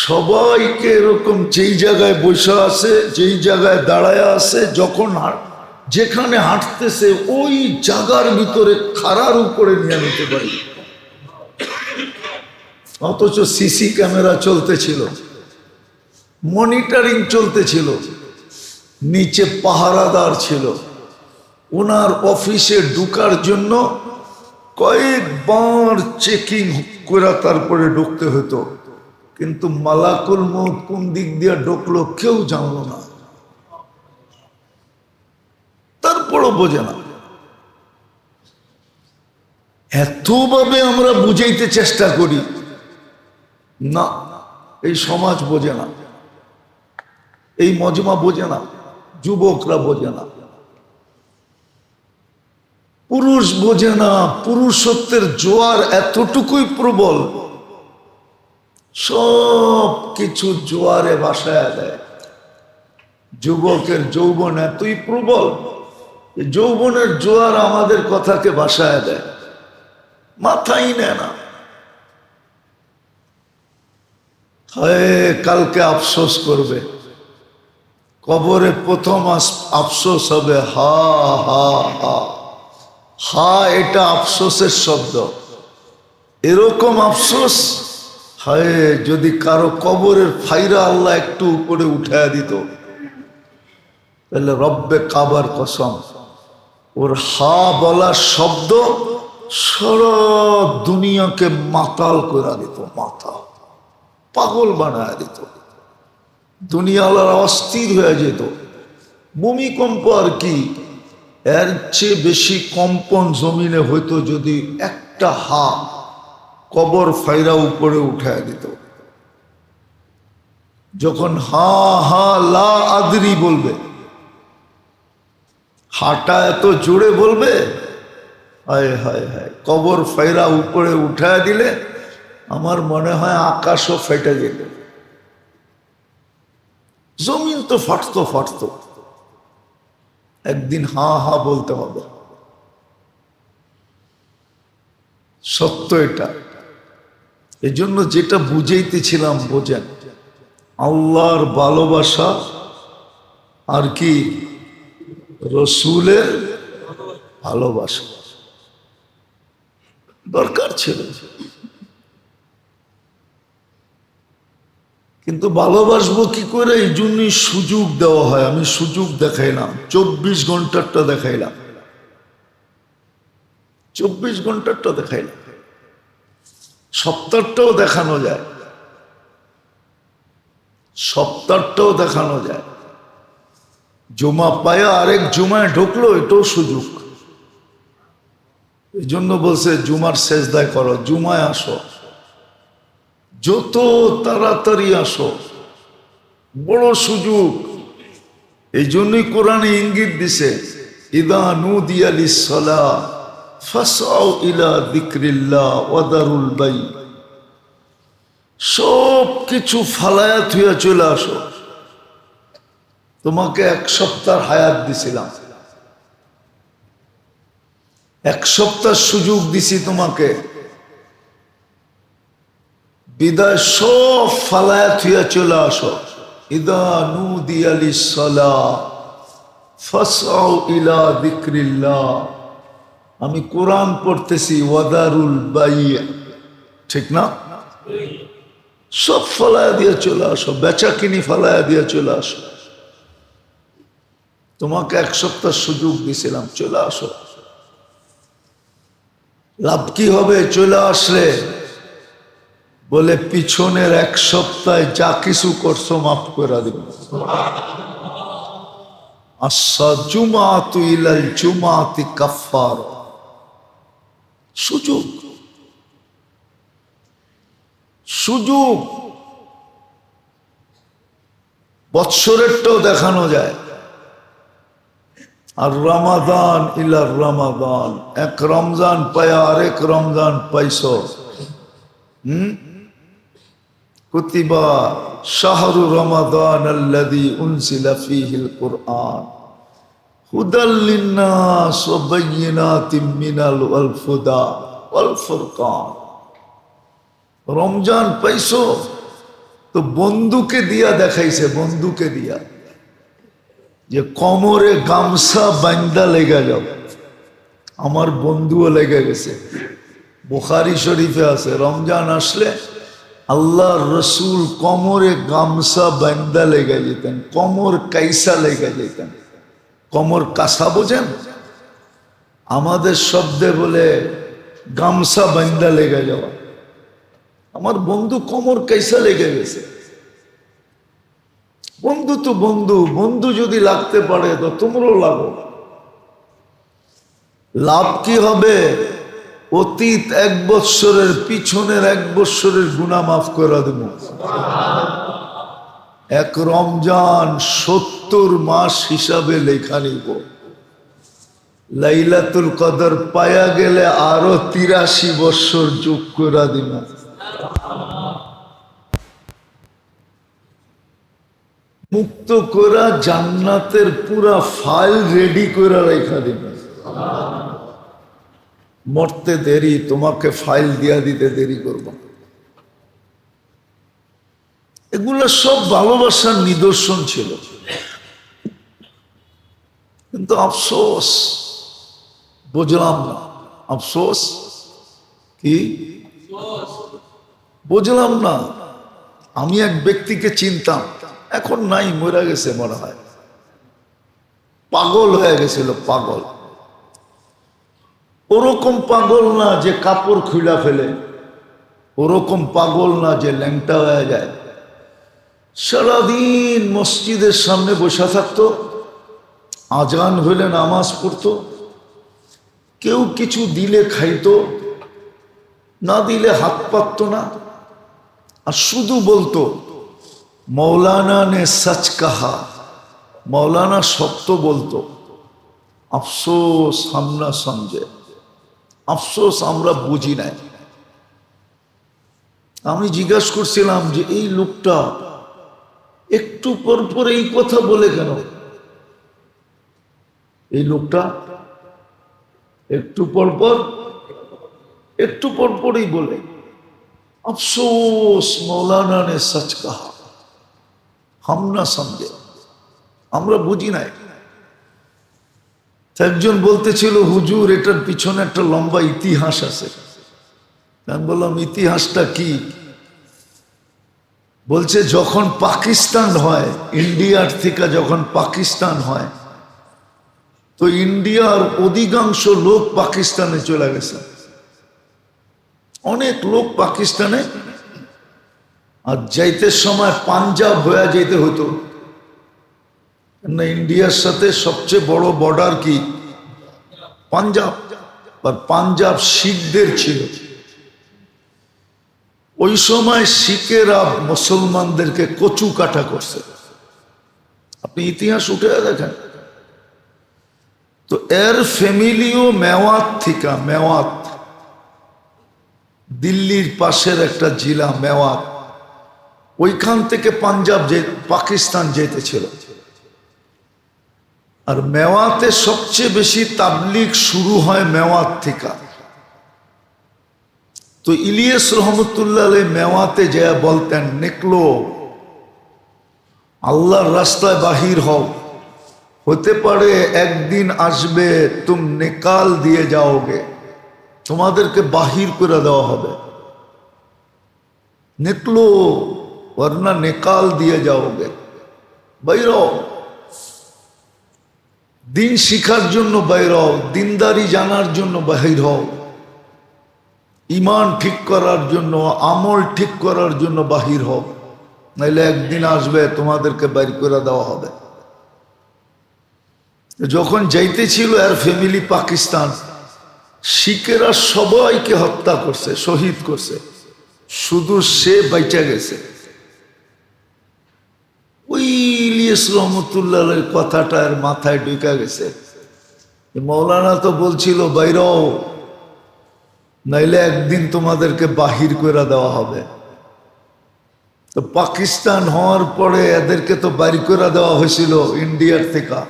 সবাইকে এরকম যেই জায়গায় বসে আছে, যেই জায়গায় দাঁড়ায় আছে, যখন যেখানে হাঁটতেছে ওই জায়গার ভিতরে খাড়ার উপরে নিয়ে নিতে পারি। অথচ সিসি ক্যামেরা চলতেছিল, মনিটরিং চলতেছিল, নিচে পাহারাদার ছিল। ওনার অফিসে ঢুকার জন্য কয়েকবার চেকিং করে তারপরে ঢুকতে হতো, কিন্তু মালাকুল মউত কোন দিক দিয়ে ঢুকলো কেউ জানলো না, তারপরও বোঝে না। এতভাবে আমরা বুঝাইতে চেষ্টা করি, না, এই সমাজ বোঝে না, এই মজমা বোঝে না, যুবকরা বোঝে না, পুরুষ বোঝে না। পুরুষত্বের জোয়ার এতটুকুই প্রবল, সব কিছু জোয়ারে ভাসায় দেয়। যুবকের যৌবন এতই প্রবল, যৌবনের জোয়ার আমাদের কথাকে ভাসায় দেয়, মাথাই নেয় না। হায়, কালকে আফসোস করবে, কবরে প্রথম আফসোস হবে হা হা হা হা, এটা আফসোসের শব্দ। এরকম আফসোস, হায় যদি কারো কবরের ফাইরা আল্লাহ একটু উপরে উঠায় দিত, তাহলে রব্বে কাবার কসম, ওর হা বলার শব্দ সারা দুনিয়াকে মাতাল করে দিত, মাতাল পাগল বানায় দিত, দুনিয়াওয়ালারা অস্থির হয়ে যেত। ভূমিকম্প আর কি, এর চেয়ে বেশি কম্পন জমিনে হইতো যদি একটা হা কবর ফাইরা উপরে উঠায় দিত। যখন হা হা লা আদরি বলবে, হাটা এত জোরে বলবে, হায় হায় হায়, কবর ফাইরা উপরে উঠায় দিলে আমার মনে হয় আকাশও ফেটে যেত, জমিন তো ফাটতো ফাটতো। একদিন হা হা বলতে হবে, সত্য এটা। এজন্য যেটা বুঝাইতেছিলাম বোঝেন, আল্লাহর ভালোবাসা আর কি রসুলের ভালোবাসা দরকার ছিল, কিন্তু ভালোবাসবো কি করে, এই জন্যই সুযোগ দেওয়া হয়। আমি সুযোগ দেখাইলাম, 24 ঘন্টারটা দেখাইলাম, 24 ঘন্টারটা দেখাইলাম, সপ্তাহটাও দেখানো যায়, সপ্তাহটাও দেখানো যায়। জুমা পায়া আরেক জুমায় ঢুকলো, এটাও সুযোগ। এই জন্য বলছে জুমার সেজদায় করো, জুমায় আসো, যত তাড়াতাড়ি আসো, বড় সুযোগ। এই জন্যই কোরআনে ইঙ্গিত দিছে, ইদা নুদিয়া লিস-সালাহ ফাসআউ ইলা যিকরিল্লাহ ওয়া দারুল বাই। সব কিছু ফালায়া থুয়া চলে আসো। তোমাকে 1 সপ্তাহ হায়াত দিছিলাম, 1 সপ্তাহ সুযোগ দিছি তোমাকে, বিদায় সব ফালায়া থুয়া চলে আসো। ইদা নুদিয়া লিস-সালাহ ফাসআউ ইলা যিকরিল্লাহ। আমি কোরআন পড়তেছি, ওয়াদারুল বাই, ঠিক না? সব ফালায়া দিয়ে চলে আসো, বেচা কিনি ফালায়া দিয়ে চলে আসো। তোমাকে 1 সপ্তাহ সুযোগ দিছিলাম, চলে আসো। লাভ কি হবে চলে আসলে? বলে পিছনের 1 সপ্তাহে যা কিছু করছো মাফ করে দিব। আস-জুমাতু ইলাল জুমাতি কাফফার। সুযোগ, সুযোগ। বৎসরেরটাও দেখানো যায়। আর রমাদান ইলার রমাদান, 1 রমজান পায়া আরেক রমজান পাইছো। কুতিবা শাহরু রমাদান আল্লাযী উনজিলা ফীহিল কুরআন হুদাল লিন-নাস ওয়া বায়্যিনাতিম মিনাল হুদা ওয়াল ফুরকান। রমজান পাইছো তো বন্ধুকে দিয়া দেখাইছে, বন্ধুকে দিয়া, যে কোমরে গামছা বান্দা লেগে যাও। আমার বন্ধুও লেগে গেছে, বুখারী শরীফে আছে, রমজান আসলে আল্লাহর রসুল কোমরে গামছা বান্দা লেগে যেতেন, কোমর কাইসা লেগে যেতেন। কোমর কাসা বোঝেন? আমাদের শব্দে বলে গামছা বান্দা লেগে যাওয়া। আমার বন্ধু কোমর কাইসা লেগে গেছে। বন্ধু তো বন্ধু, বন্ধু যদি লাগতে পারে তো তোমরাও লাগো। লাভ কি হবে? অতীত 1 বৎসরের, পিছনের 1 বৎসরের গুনাহ মাফ করে দেব। এক রমজান 70 মাস হিসাবে লেখা নিব। লাইলাতুল কদর পায়া গেলে আরো 83 বৎসর যোগ করে দিব। মুক্ত করা জান্নাতের পুরা ফাইল রেডি করে রেখা দিব। মরতে দেরি, তোমাকে ফাইল দিয়া দিতে দেরি করব। এগুলো সব ভালোবাসার নিদর্শন ছিল, কিন্তু আফসোস বুঝলাম না। আফসোস কি বুঝলাম না। আমি এক ব্যক্তিকে চিনতাম, এখন নাই, মরে গেছে মনে হয়। পাগল হয়ে গেছিল, পাগল। ওরকম পাগল না যে কাপড় খুলা ফেলে, ওরকম পাগল না যে ল্যাংটা হয়ে যায়। সারাদিন মসজিদের সামনে বসে থাকতো, আজান হইলে নামাজ পড়তো, কেউ কিছু দিলে খাইতো, না দিলে হাত পাততো না, আর শুধু বলতো মৌলানা নে সচ কাহা। মৌলানা সত্য বলতো। আফসোস হাম না সমঝে, আফসোস আমরা বুঝি নাই। আমি জিজ্ঞাসা করছিলাম যে এই লোকটা একটু পর পর এই কথা বলে কেন? এই লোকটা একটু পর পরই বলে আফসোস মৌলানা নে সচ কাহা, হাম না সমঝে, আমরা বুঝি নাই। একজন বলতেছিল হুজুর এটার পিছনে একটা লম্বা ইতিহাস আছে। আমি বললাম ইতিহাসটা কি? বলছে যখন পাকিস্তান হয়, ইন্ডিয়ার থেকে যখন পাকিস্তান হয়, তো ইন্ডিয়ার অধিকাংশ লোক পাকিস্তানে চলে গেছে। অনেক লোক পাকিস্তানে, আর যাইতে সময় পাঞ্জাব হয়ে যেতে হতো। না, ইন্ডিয়ার সাথে সবচেয়ে বড় বর্ডার কি? পাঞ্জাব। আর পাঞ্জাব শিখদের ছিল। ওই সময় শিখেরা মুসলমানদেরকে কচু কাটা করছে। আপনি ইতিহাস উঠে দেখেন তো। এর ফ্যামিলিও মেওয়াত থেকে, মেওয়াত দিল্লির পাশের একটা জেলা মেওয়াত, ওইখান থেকে পাঞ্জাব পাকিস্তান যেতেছিল। আর মেওয়াতে সবচেয়ে বেশি তাবলিগ শুরু হয় মেওয়াত থেকে। তো ইলিয়াস রহমতুল্লাহ আলাইহি মেওয়াতে যা বলতেন, নিকলো, আল্লাহর রাস্তায় বাহির হও, হতে পারে একদিন আসবে তুম নিকাল দিয়ে যাওগে, তোমাদেরকে বাহির করে দেওয়া হবে। নিকলো वरना निकाल दिए जाओगे। বাইরো, দিন শিখার জন্য বাইর হও, দিনদারি জানার জন্য বাহির হও, ইমান ঠিক করার জন্য, আমল ঠিক করার জন্য বাহির হও, নাইলে একদিন আসবে তোমাদেরকে বাইর করে দেওয়া হবে। যখন যাইতেছিল এর ফ্যামিলি পাকিস্তান, শিখেরা সবাইকে হত্যা করছে, শহীদ করছে, শুধু সে বাইচা গেছে। ওই ইলিয়াস রহমতুল্লাহর কথাটা এর মাথায় ঢুকে গেছে। মৌলানা তো বলছিল বাইরও, নাইলে একদিন তোমাদেরকে বাহির করে দেওয়া হবে। তো পাকিস্তান হওয়ার পরে এদেরকে তো বাইর করে দেওয়া হয়েছিল ইন্ডিয়ার থেকে,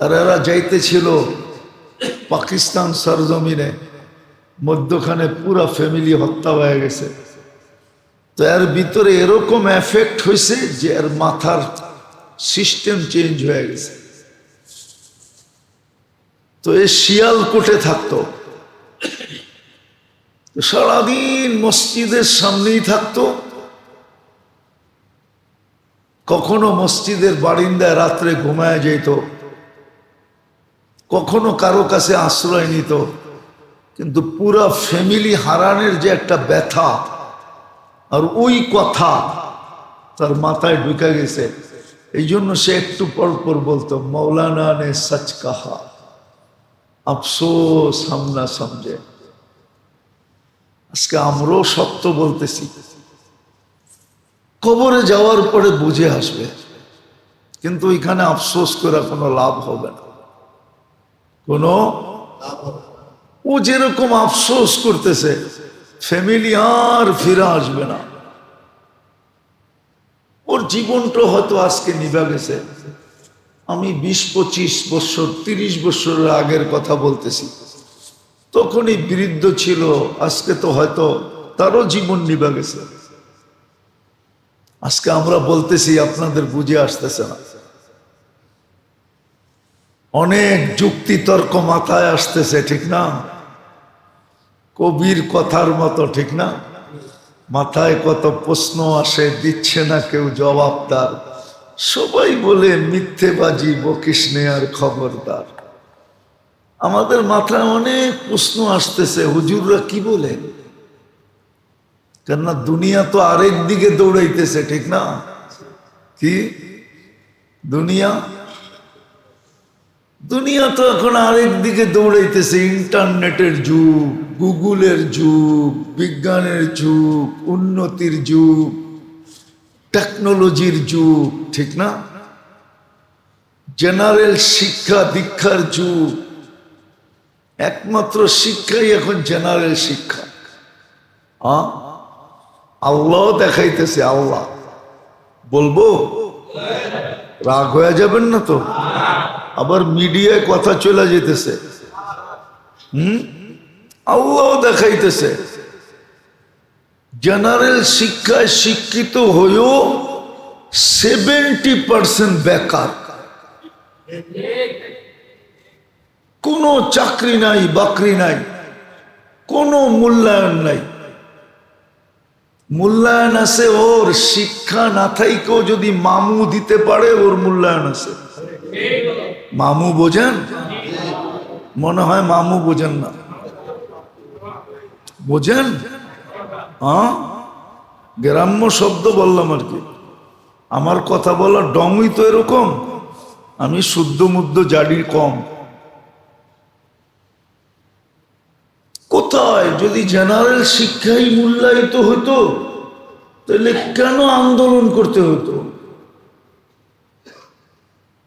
আর এরা যাইতেছিল পাকিস্তান সরজমিনে, মধ্যখানে পুরা ফ্যামিলি হত্যা হয়ে গেছে। তো এর ভিতরে এরকম এফেক্ট হয়েছে যে এর মাথার সিস্টেম চেঞ্জ হয়ে গেছে। তো এ শিয়ালকোটে থাকতো। সারাদিন মসজিদের সামনেই থাকতো। কখনো মসজিদের বারিন্দায় রাত্রে ঘুমায় যেত, কখনো কারো কাছে আশ্রয় নিত, কিন্তু পুরা ফ্যামিলি হারানোর যে একটা ব্যথা আর ওই কথা তার মাথায় ঢুকে গেছে। এই জন্য সে একটু পর পর বলতো, মৌলানা নে সচ কাহা, আফসোস হাম না সমঝে। আজকে আমরাও সত্য বলতেছি, কবরে যাওয়ার পরে বুঝে আসবে, কিন্তু এখানে আফসোস করে কোনো লাভ হবে না। কোনো ও যেরকম আফসোস করতেছে, ফ্যামিলি আর ফিরে আসবে না। ওর জীবনটা হয়তো আজকে নিভে গেছে। আমি 20-25 বছর 30 বছরের আগের কথা বলতেছি, তখনই বৃদ্ধ ছিল, আজকে তো হয়তো তারও জীবন নিভে গেছে। আজকে আমরা বলতেছি, আপনাদের বুঝে আসতেছে না। অনেক যুক্তি তর্ক মাথায় আসতেছে, ঠিক না? কবির কথার মতো, ঠিক না? মাথায় কত প্রশ্ন আসে, দিচ্ছে না কেউ জবাব তার। সবাই বলে মিথ্যেবাজি বকিস নে আর খবরদার। আমাদের মাথায় অনেক প্রশ্ন আসতেছে, হুজুররা কি বলে? কেননা দুনিয়া তো আরেক দিকে দৌড়াইতেছে, ঠিক না? কি দুনিয়া তো এখন আরেক দিকে দৌড়াইতেছে। ইন্টারনেটের যুগ, গুগলের যুগ, বিজ্ঞানের যুগ, উন্নতির যুগ, টেকনোলজির যুগ, ঠিক না? জেনারেল শিক্ষা দীক্ষার যুগ। একমাত্র শিক্ষাই এখন জেনারেল শিক্ষা। আল্লাহ দেখাইতেছে, আল্লাহ বলবো, রাগ হয়ে যাবেন না তো? আবার মিডিয়ায় কথা চলে যেতেছে। আল্লাহ দেখাইতেছে। জেনারেল শিক্ষায় শিক্ষিত হয়েও 70% বেকার। কোনো চাকরি নাই, বাকরি নাই, কোনো মূল্যায়ন নাই। মূল্যায়ন আছে ওর শিক্ষা না থাইকেও যদি মামু দিতে পারে, ওর মূল্যায়ন আছে। মামু বোঝেন? মনে হয় মামু বোঝেন না। বোঝেন? গ্রাম্য শব্দ বললাম আর কি। আমার কথা বলার ডংই তো এরকম। আমি শুদ্ধ মুদ্ধ জাডি কম। কোথায় যদি জেনারেল শিক্ষাই মূল্যায়িত হতো, তাহলে কেন আন্দোলন করতে হতো?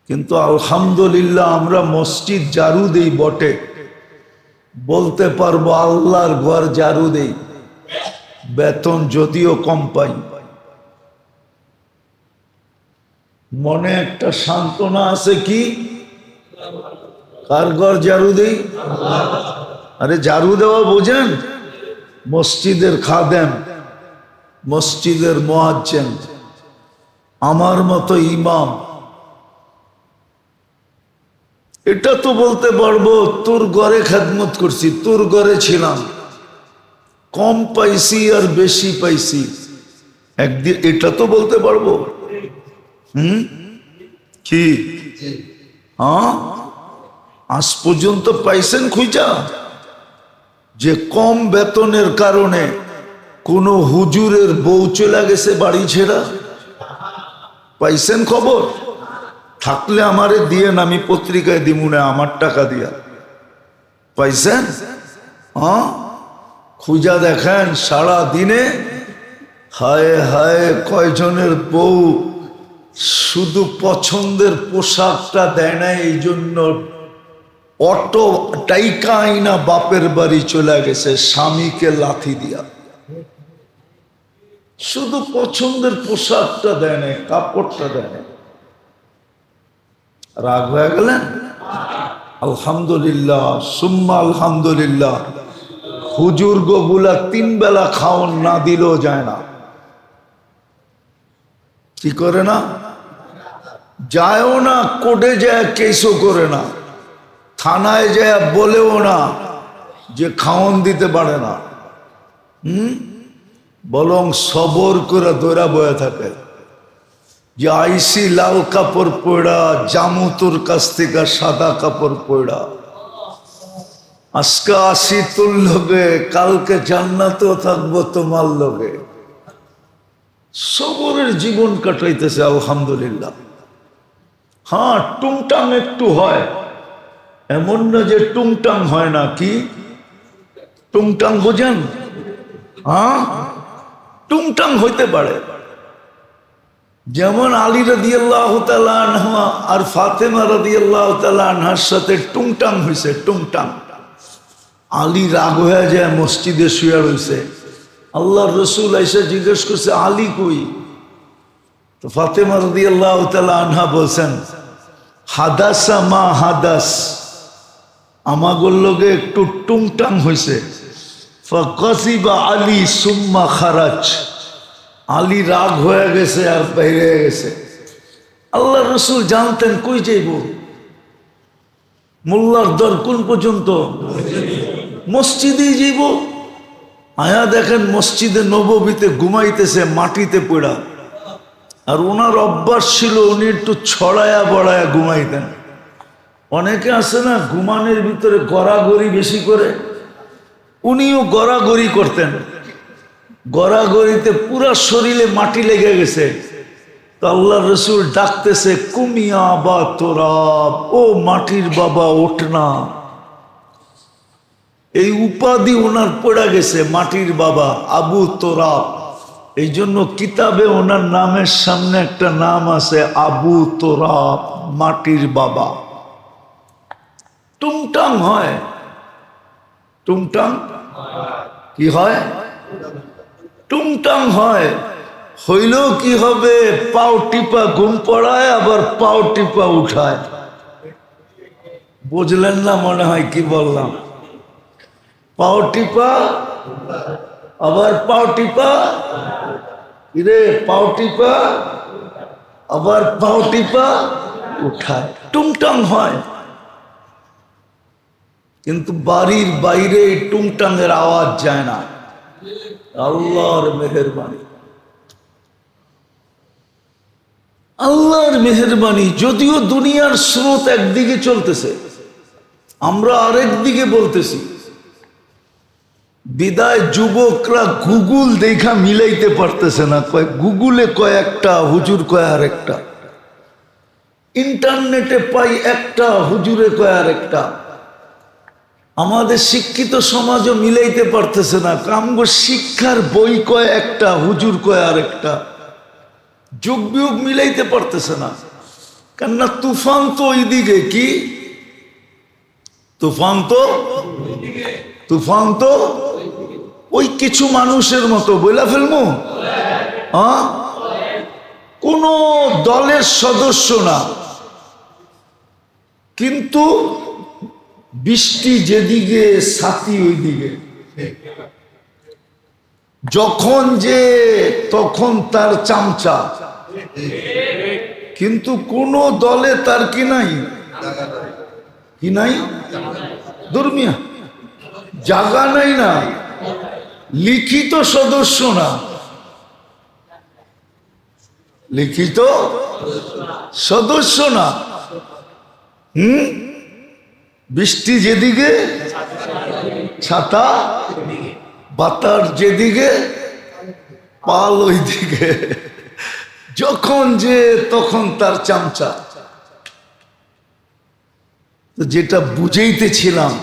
কিন্তু আলহামদুলিল্লাহ আমরা মসজিদ জারু দেই বটে, বলতে পারবো আল্লাহর ঘর জারু দেই, বেতন যদিও কম পাই। মনে একটা সান্ত্বনা আছে, কি? কার ঘর জারু দেই? আরে জারু দেওয়া বোঝেন? মসজিদের খাদেম, মসজিদের মুয়াজ্জিন, আমার মতো ইমাম। এটা তো বলতে পারবো তোর ঘরে খেদমত করছি, তোর ঘরে ছিলাম, কম পাইছি আর বেশি পাইছি একদিন, এটা তো বলতে পারবো। কি? আজ পর্যন্ত পাইছেন খুঁজা যে কম বেতনের কারণে কোন হুজুরের বউ চলে গেছে বাড়ি ছেড়া? পাইছেন খবর? থাকলে আমারে দিয়ে, আমি পত্রিকায় দিমুনে আমার টাকা দিয়া। পাইছেন? খুঁজা দেখেন সারা দিনে। হায় হায়, কয়জনের বউ শুধু পছন্দের পোশাকটা দেয় না, এই জন্য অটো টাইকা আইনা বাপের বাড়ি চলে গেছে স্বামীকে লাথি দিয়া। শুধু পছন্দের পোশাকটা দেয় না, কাপড়টা দেয় না। রাগ হয়ে গেলেন? আলহামদুলিল্লাহ, সুম্মা আলহামদুলিল্লাহ। হুজুর গুলা 3 বেলা খাওয়ান না দিলেও যায় না। কি করে না? যায়ও না, কোর্টে যায় কেসও করে না, থানায় যায় বলেও না যে খাওয়ান দিতে পারে না। বরং সবর করে দৌড়া বয়ে থাকে যে আইসি লাল কাপড় পড়া, জামু তোর কাছ থেকে সাদা কাপড় পড়া, আজকে আসি তোর লগে, কালকে জান্নাতেও থাকবো তোমার লগে। সবরের জীবন কাটাইতেছে আলহামদুলিল্লাহ। হ্যাঁ, টুংটাং একটু হয়, এমন না যে টুংটাং হয় না। কি টুংটাং বোঝেন? হ্যাঁ, টুংটাং হইতে পারে। যেমন আলী রাদিয়াল্লাহু তাআলা আনহা আর ফাতেমা রাদিয়াল্লাহু তাআলা আনহার সাথে টুংটাং হয়েছে। টুংটাং, আলী রাগ হয়ে যায়, মসজিদে শুয়ে রয়েছে। আল্লাহর রসুল এসে জিজ্ঞেস করছে, আলী কই? তো ফাতেমা রাদিয়াল্লাহু তাআলা আনহা বলছেন, হাদাসা মা হাদাস, আমাগোর লগে একটু টুংটাং হয়েছে। ফাকাসিবা আলী সুম্মা খারাজ, আলী রাগ হয়ে গেছে আর বাইরে গেছে। আল্লাহ রসুল জানতেন কই যাইব, মোল্লার দর কোন পর্যন্ত, মসজিদেই যাইব। আয়া দেখেন মসজিদে নববীতে ঘুমাইতেছে মাটিতে পড়া। আর ওনার অভ্যাস ছিল উনি একটু ছড়ায়া বড়ায়া ঘুমাইতেন। অনেকে আছে না ঘুমানোর ভিতরে গড়াগড়ি বেশি করে, উনিও গড়াগড়ি করতেন। গড়াগড়িতে পুরা শরীরে মাটি লেগে গেছে। তো আল্লাহ রসুল ডাকতেছে, কুমিয়া বা তোরাব, ও মাটির বাবা ওঠ না। এই উপাধি ওনার পড়ে গেছে, মাটির বাবা, আবু তোরাব। এই জন্য কিতাবে ওনার নামের সামনে একটা নাম আছে, আবু তোরাব, মাটির বাবা। টুংটাং হয়, টুংটাং কি হয়, টুংটাং হয়। হইলেও কি হবে, পাও টিপা ঘুম পড়ায়, আবার পাও টিপা উঠায়। বুঝলেন না মনে হয় কি বললাম? পাও টিপা আবার পাও টিপা, রে পাও টিপা আবার পাও টিপা উঠায়, টুংটাং হয়। কিন্তু বাড়ির বাইরে এই টুংটাংয়ের আওয়াজ যায় না। আল্লাহর মেহেরবানি, আল্লাহর মেহেরবানি। যদিও দুনিয়ার স্রোত একদিকে চলতেছে, আমরা আরেক দিকে বলতেছি। বিদায় যুবকরা গুগল দেখা মিলাইতে পারতেছে না, কয় গুগলে কয় একটা, হুজুর কয় আর একটা, ইন্টারনেটে পাই একটা, হুজুরে কয় আর একটা। আমাদের শিক্ষিত সমাজও মিলাইতে পারতেছে না, কামগো শিক্ষার বই কয় একটা, হুজুর কয় আর একটা। যুগ বিয়োগ মিলাইতে পারতেছে না, কেননা তুফান তো ওইদিকে। কি তুফান? তো তুফান তো ওই কিছু মানুষের মতো বইলা ফেলমু, হ্যাঁ, কোন দলের সদস্য না, কিন্তু বৃষ্টি যেদিকে ছাতি ওইদিকে। যখন যে তখন তার চামচা, কিন্তু কোন দলে তার কি নাই, কি নাই, ধর্মীয় জায়গা নাই না, লিখিত সদস্য না, লিখিত সদস্য না। বৃষ্টি যেদিকে ছাতা, বাতাস যেদিকে পাল ওইদিকে, যখন যে তখন তার চামচা। তো যেটা বুঝাইতেছিলাম,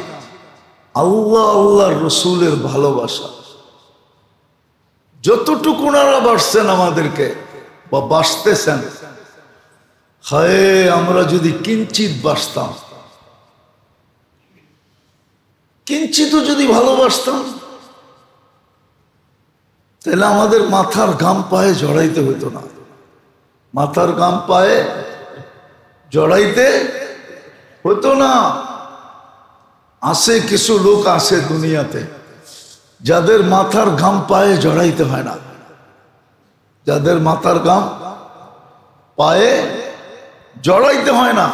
আল্লাহ আল্লাহর রসুলের ভালোবাসা যতটুকু ওনারা বাসছেন আমাদেরকে বা বাসতেছেন, হায় আমরা যদি কিঞ্চিত বাসতাম, কিঞ্চিত যদি ভালোবাসতাম, তাহলে আমাদের মাথার ঘাম পায়ে জড়াইতে হতো না। মাথার ঘাম পায়ে জড়াইতে হতো না। আছে কিছু লোক আছে দুনিয়াতে যাদের মাথার ঘাম পায়ে জড়াইতে হয় না, যাদের মাথার ঘাম পায়ে জড়াইতে হয় না।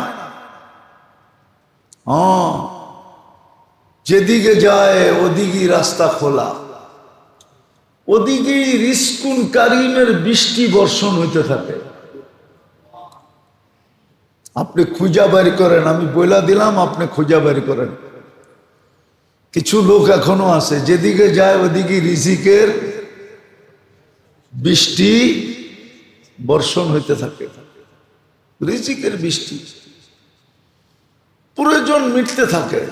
যেদিকে যায় ওদিকে রাস্তা খোলা, ওদিকেই রিস্কুন কারিমের বৃষ্টি বর্ষণ হইতে থাকে। আপনি খুঁজা বাড়ি করেন, আমি বইলা দিলাম, আপনি খুঁজা বাড়ি করেন। কিছু লোক এখনো আছে, যেদিকে যায় ওদিকে রিজিকের বৃষ্টি বর্ষণ হইতে থাকে। রিজিকের বৃষ্টি, প্রয়োজন মিটতে থাকে।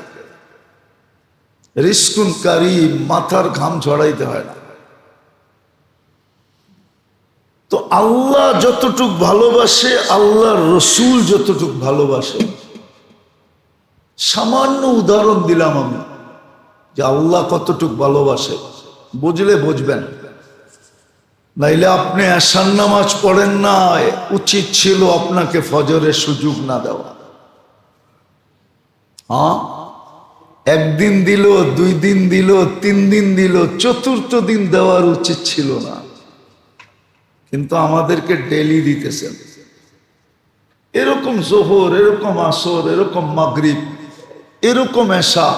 রিস্কুন কারিম, মাথার ঘাম ঝরাইতে হয় না। তো আল্লাহ যতটুক ভালোবাসে, আল্লাহর রসুল যতটুক ভালোবাসে, সামান্য উদাহরণ দিলাম আমি যে আল্লাহ কতটুক ভালোবাসে, বুঝলে বুঝবেন। নাইলে আপনি আশার নামাজ পড়েন না, উচিত ছিল আপনাকে ফজরের সুযোগ না দেওয়া। হ্যাঁ, একদিন দিল, 2 দিন দিল, 3 দিন দিল, চতুর্থ দিন দেওয়ার উচিত ছিল না, কিন্তু আমাদেরকে ডেলি দিতেছেন। এরকম জোহর, এরকম আসর, এরকম মাগরিব, এরকম এশা,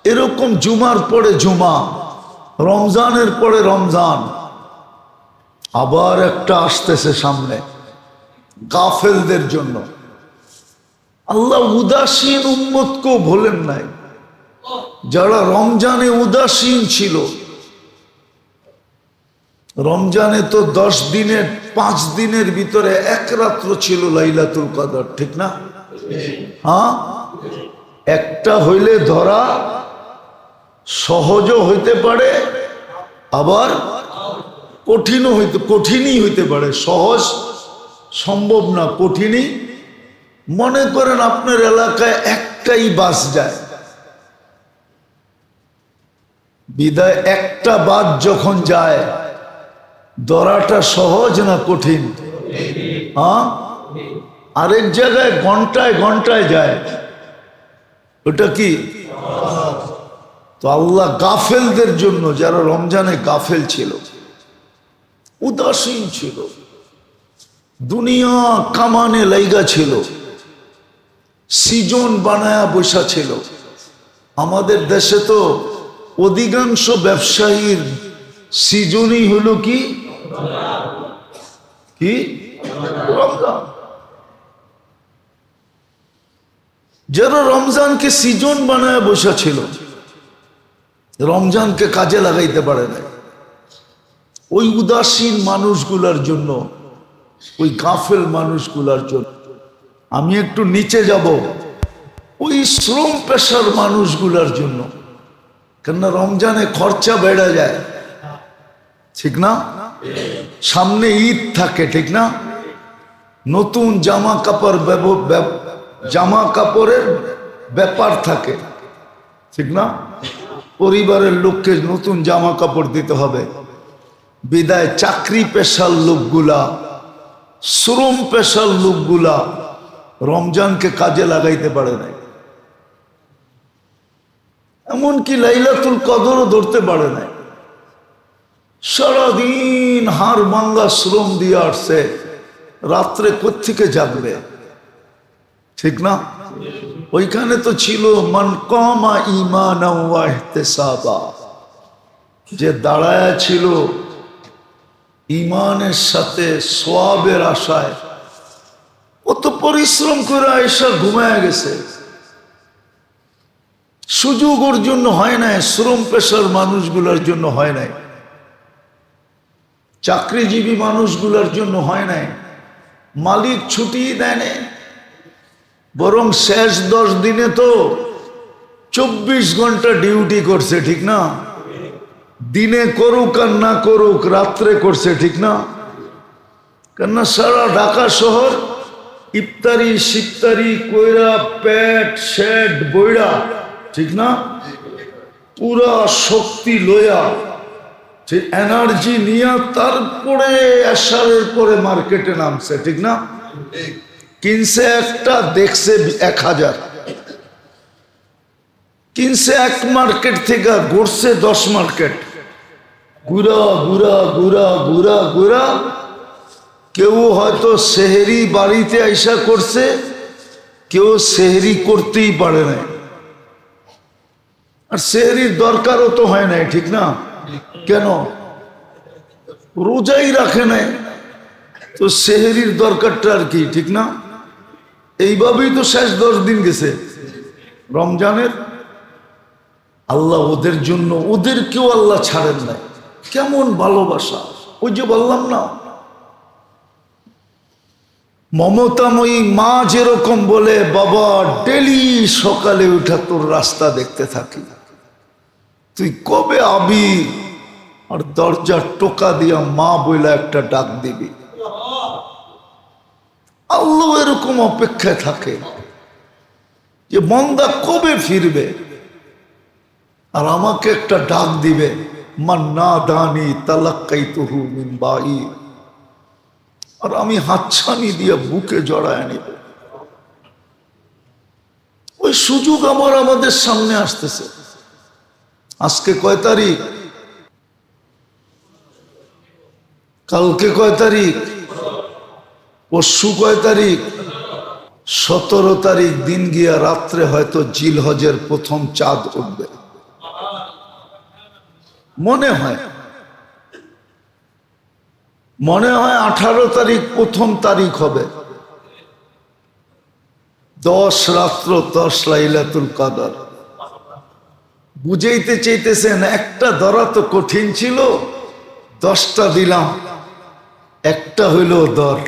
এরকম জুমার পরে জুমা, রমজানের পরে রমজান, আবার একটা আসতেছে সামনে গাফেলদের জন্য। আল্লাহ উদাসীন উম্মতকেও ভোলেন নাই। যারা রমজানে উদাসীন ছিল, রমজানে তো 10 দিনের 5 দিনের ভিতরে 1 রাত্র ছিল লাইলাতুল কদর, ঠিক না? হ্যাঁ, একটা হইলে ধরা সহজও হইতে পারে, আবার কঠিনই হইতে পারে। সহজ সম্ভব না, কঠিনই। মনে করেন আপনার এলাকায় একটাই বাস যায়, বিদায় একটা বাস যখন যায়, ধরাটা সহজ না কঠিন? হ্যাঁ, আরেক জায়গায় ঘন্টায় ঘন্টায় যায়, ওটা কি? তো আল্লাহ গাফেলদের জন্য, যারা রমজানে গাফেল ছিল, উদাসীন ছিল, দুনিয়া কামানে লাইগা ছিল, সিজন বানায়া বসা ছিল। আমাদের দেশে তো অধিকাংশ ব্যবসায়ীর সিজনই হলো কি? রমজান। যারা রমজানকে সিজন বানায় বসা ছিল, রমজানকে কাজে লাগাইতে পারে না, ওই উদাসীন মানুষগুলার জন্য, ওই গাফেল মানুষগুলার জন্য। আমি একটু নিচে যাব, ওই শ্রম পেশার মানুষগুলার জন্য। কেননা রমজানে খরচা বেড়ে যায়, ঠিক না? সামনে ঈদ থাকে, ঠিক না? নতুন জামা কাপড়ের ব্যাপার থাকে, ঠিক না? পরিবারের লোককে নতুন জামা কাপড় দিতে হবে। বিদায় চাকরি পেশার লোকগুলা, শ্রম পেশার লোকগুলা রমজানকে কাজে লাগাইতে পারে নাই। এমনকি লাইলাতুল কদরও ধরতে পারে নাই। সারাদিন হাড় ভাঙ্গা শ্রম দিয়ে আসছে, রাত্রে কোত্থেকে জাগবে, ঠিক না? ওইখানে তো ছিল মান কামা ঈমানান ওয়া ইহতিসাবা, যে দাঁড়ায়া ছিল ঈমানের সাথে সওয়াবের আশায়। কত পরিশ্রম করে আয়েশা ঘুমায়া গেছে, সুযোগ ওর জন্য হয় নাই, শ্রম পেশার মানুষগুলোর জন্য হয় নাই, চাকরিজীবী মানুষগুলোর জন্য হয় নাই। মালিক ছুটি দেয় নাই, বরং শেষ 10 দিনে তো 24 ঘন্টা ডিউটি করছে, ঠিক না? দিনে করুক আর না করুক, রাত্রে করছে, ঠিক না? কেননা সারা ঢাকা শহর ইফতারি সিফতারি কইরা পেট শেড বইরা, ঠিক না? পুরা শক্তি লইয়া, এনার্জি নিয়ে তারপরে এশারের পরে মার্কেটে নামছে, ঠিক না? কিনছে একটা, দেখছে 1000, কিনছে 1 মার্কেট থেকে, ঘুরছে 10 মার্কেট, ঘুরা ঘুরা ঘুরা ঘুরা ঘুরা। কেউ হয়তো সেহরি বাড়িতে আইসা করছে, কেউ সেহরি করতেই পারে না, আর সেহরির দরকারও তো হয় নাই, ঠিক না? কেন? রোজাই রাখে নাই, তো সেহরির দরকারটা আর কি, ঠিক না? এইভাবেই তো শেষ 10 দিন গেছে রমজানের। আল্লাহ ওদের জন্য, ওদেরকেও আল্লাহ ছাড়েন নাই। কেমন ভালোবাসা! ওই যে বললাম না, মমতাময়ী মা যেরকম বলে, বাবা ডেলি সকালে উঠা তোর রাস্তা দেখতে থাকি, তুই কবে আবি, আর দরজার টোকা দিয়া মা বইলা একটা ডাক দিবি। আল্লাহ এরকম অপেক্ষায় থাকে যে বান্দা কবে ফিরবে আর আমাকে একটা ডাক দিবে, মান্না দানি তালাক্কাইতুহু মিন বাই, আর আমি হাতছানি দিয়ে বুকে জড়ায় নিব। ওই সুযোগ আমাদের সামনে আসতেছে। আজকে কয় তারিখ? কালকে কয় তারিখ? পরশু কয় তারিখ? 17 তারিখ দিন গিয়া রাত্রে হয়তো জিলহজের প্রথম চাঁদ উঠবে মনে হয়। 18 তারিখ প্রথম তারিখ হবে। 10 রাত্র 10 লাইলাতুল কদর। বুঝাইতে চাইতেছেন একটা ধরা তো কঠিন ছিল, 10টা দিলাম, একটা হইল দর।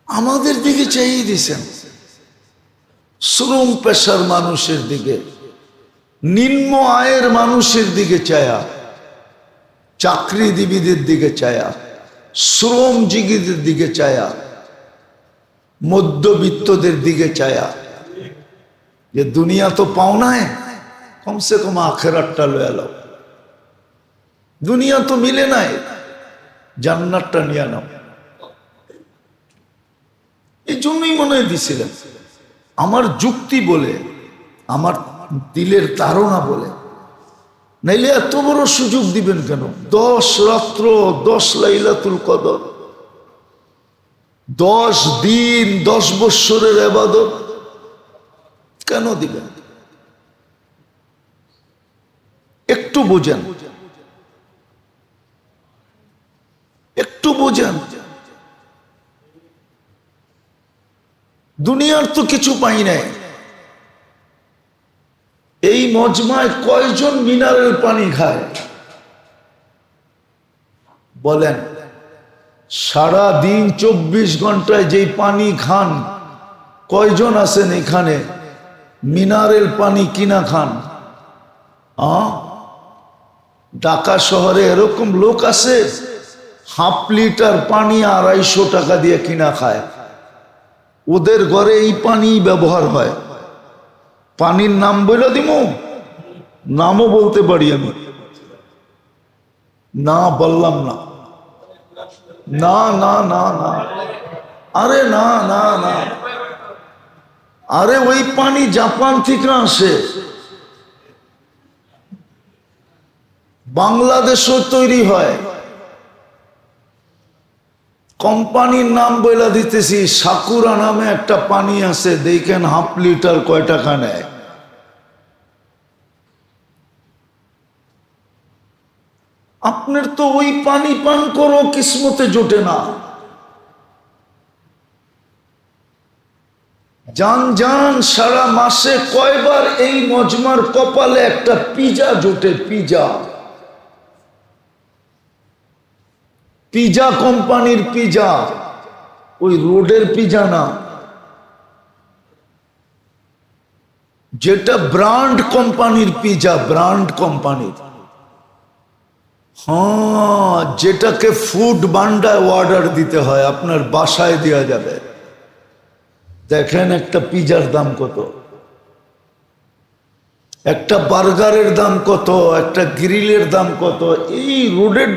আমাদের দিকে চাইয়ে দিছেন, শ্রম পেশার মানুষের দিকে, নিম্ন আয়ের মানুষের দিকে চায়া, চাকরিজীবীদের দিকে চায়া, শ্রমজীবীদের দিকে চায়া, মধ্যবিত্তদের দিকে চায়া, যে দুনিয়া তো পাও নাই, কমসে কম আখেরাতটা লয়ে নাও। দুনিয়া তো মিলে নাই, জান্নাতটা নিয়ে নাও। এই জন্যই মনে হয় দিছিলেন, আমার যুক্তি বলে, আমার দিলের ধারণা বলে, নাইলে এত বড় সুযোগ দিবেন কেন? 10 রাত্র 10 লাইলাতুল কদর, 10 দিন 10 বৎসরের ইবাদত কেন দিবেন? একটু বোঝেন, একটু বোঝেন। দুনিয়ার তো কিছু পাই নাই। এই মজমায় কয়জন মিনারেল পানি খায় বলেন? সারা দিন 24 ঘন্টায় যেই পানি খান, কয়জন আছেন এখানে মিনারেল পানি কিনা খান? ঢাকা শহরে এরকম লোক আছে হাফ লিটার পানি 250 টাকা দিয়ে কিনা খায়। ওদের ঘরে এই পানি ব্যবহার হয়। পানির নাম বলে দিব, নামও বলতে পারি আমি, না বললাম না, না না না না, আরে না না না, আরে ওই পানি জাপান থেকে আসে, বাংলাদেশও তৈরি হয়। কোম্পানির নাম বলে দিতেছি, সাকুরা নামে একটা পানি আছে, দেখেন হাফ লিটার কয় টাকা নেয়। আপনার তো ওই পানি পান করো কিসমতে জোটে না। জান জান সারা মাসে কয়বার এই মজমার কপালে একটা পিজা জোটে? পিজা, পিজা কোম্পানির পিজা, ওই রোডের পিজা না, যেটা ব্র্যান্ড কোম্পানির পিজা, ব্র্যান্ড কোম্পানির। হ্যাঁ, যেটাকে ফুড বান্ডায় অর্ডার দিতে হয়, আপনার বাসায় দেওয়া যাবে। দেখেন একটা পিজার দাম কত, একটা বার্গারের দাম কত, একটা গ্রিলের দাম কত। এই রোডের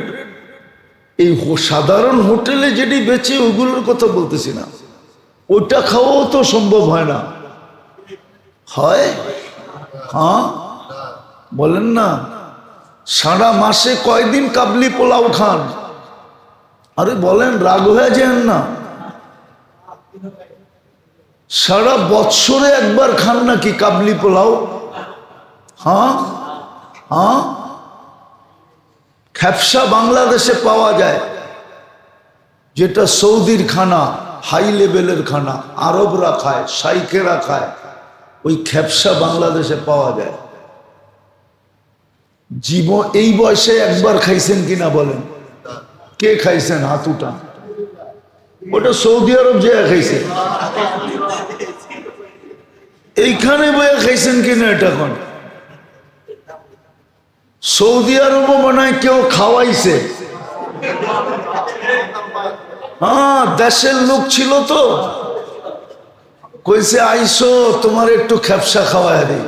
এই সাধারণ হোটেলে যেটি বেচে ওগুলোর কথা বলতেছি না, ওটা খাওয়াও তো সম্ভব হয় না। হয়? হ্যাঁ বলেন না। সারা মাসে কয়দিন কাবলি পোলাও খান? আরে বলেন, রাগ হয়ে যান না। সারা বৎসরে একবার খান নাকি কাবলি পোলাও? হ্যাঁ হ্যাঁ, খেপসা বাংলাদেশে পাওয়া যায়, যেটা সৌদির খানা, হাই লেভেলের খানা, আরবরা খায়, শাইখেরা খায়, ওই খেপসা বাংলাদেশে পাওয়া যায়। জীবন এই বয়সে একবার খাইছেন কিনা বলেন? কে খাইছেন? হাত উঠান। ওটা সৌদি আরব যে খাইছে, এইখানে বয়ে খাইছেন কিনা এটা কোন? সৌদি আরবও মনে হয় কেউ খাওয়াইছে। হ্যাঁ, দেশের লোক ছিল তো, কইছে আইসো তোমার একটু খেপসা খাওয়াই দিই।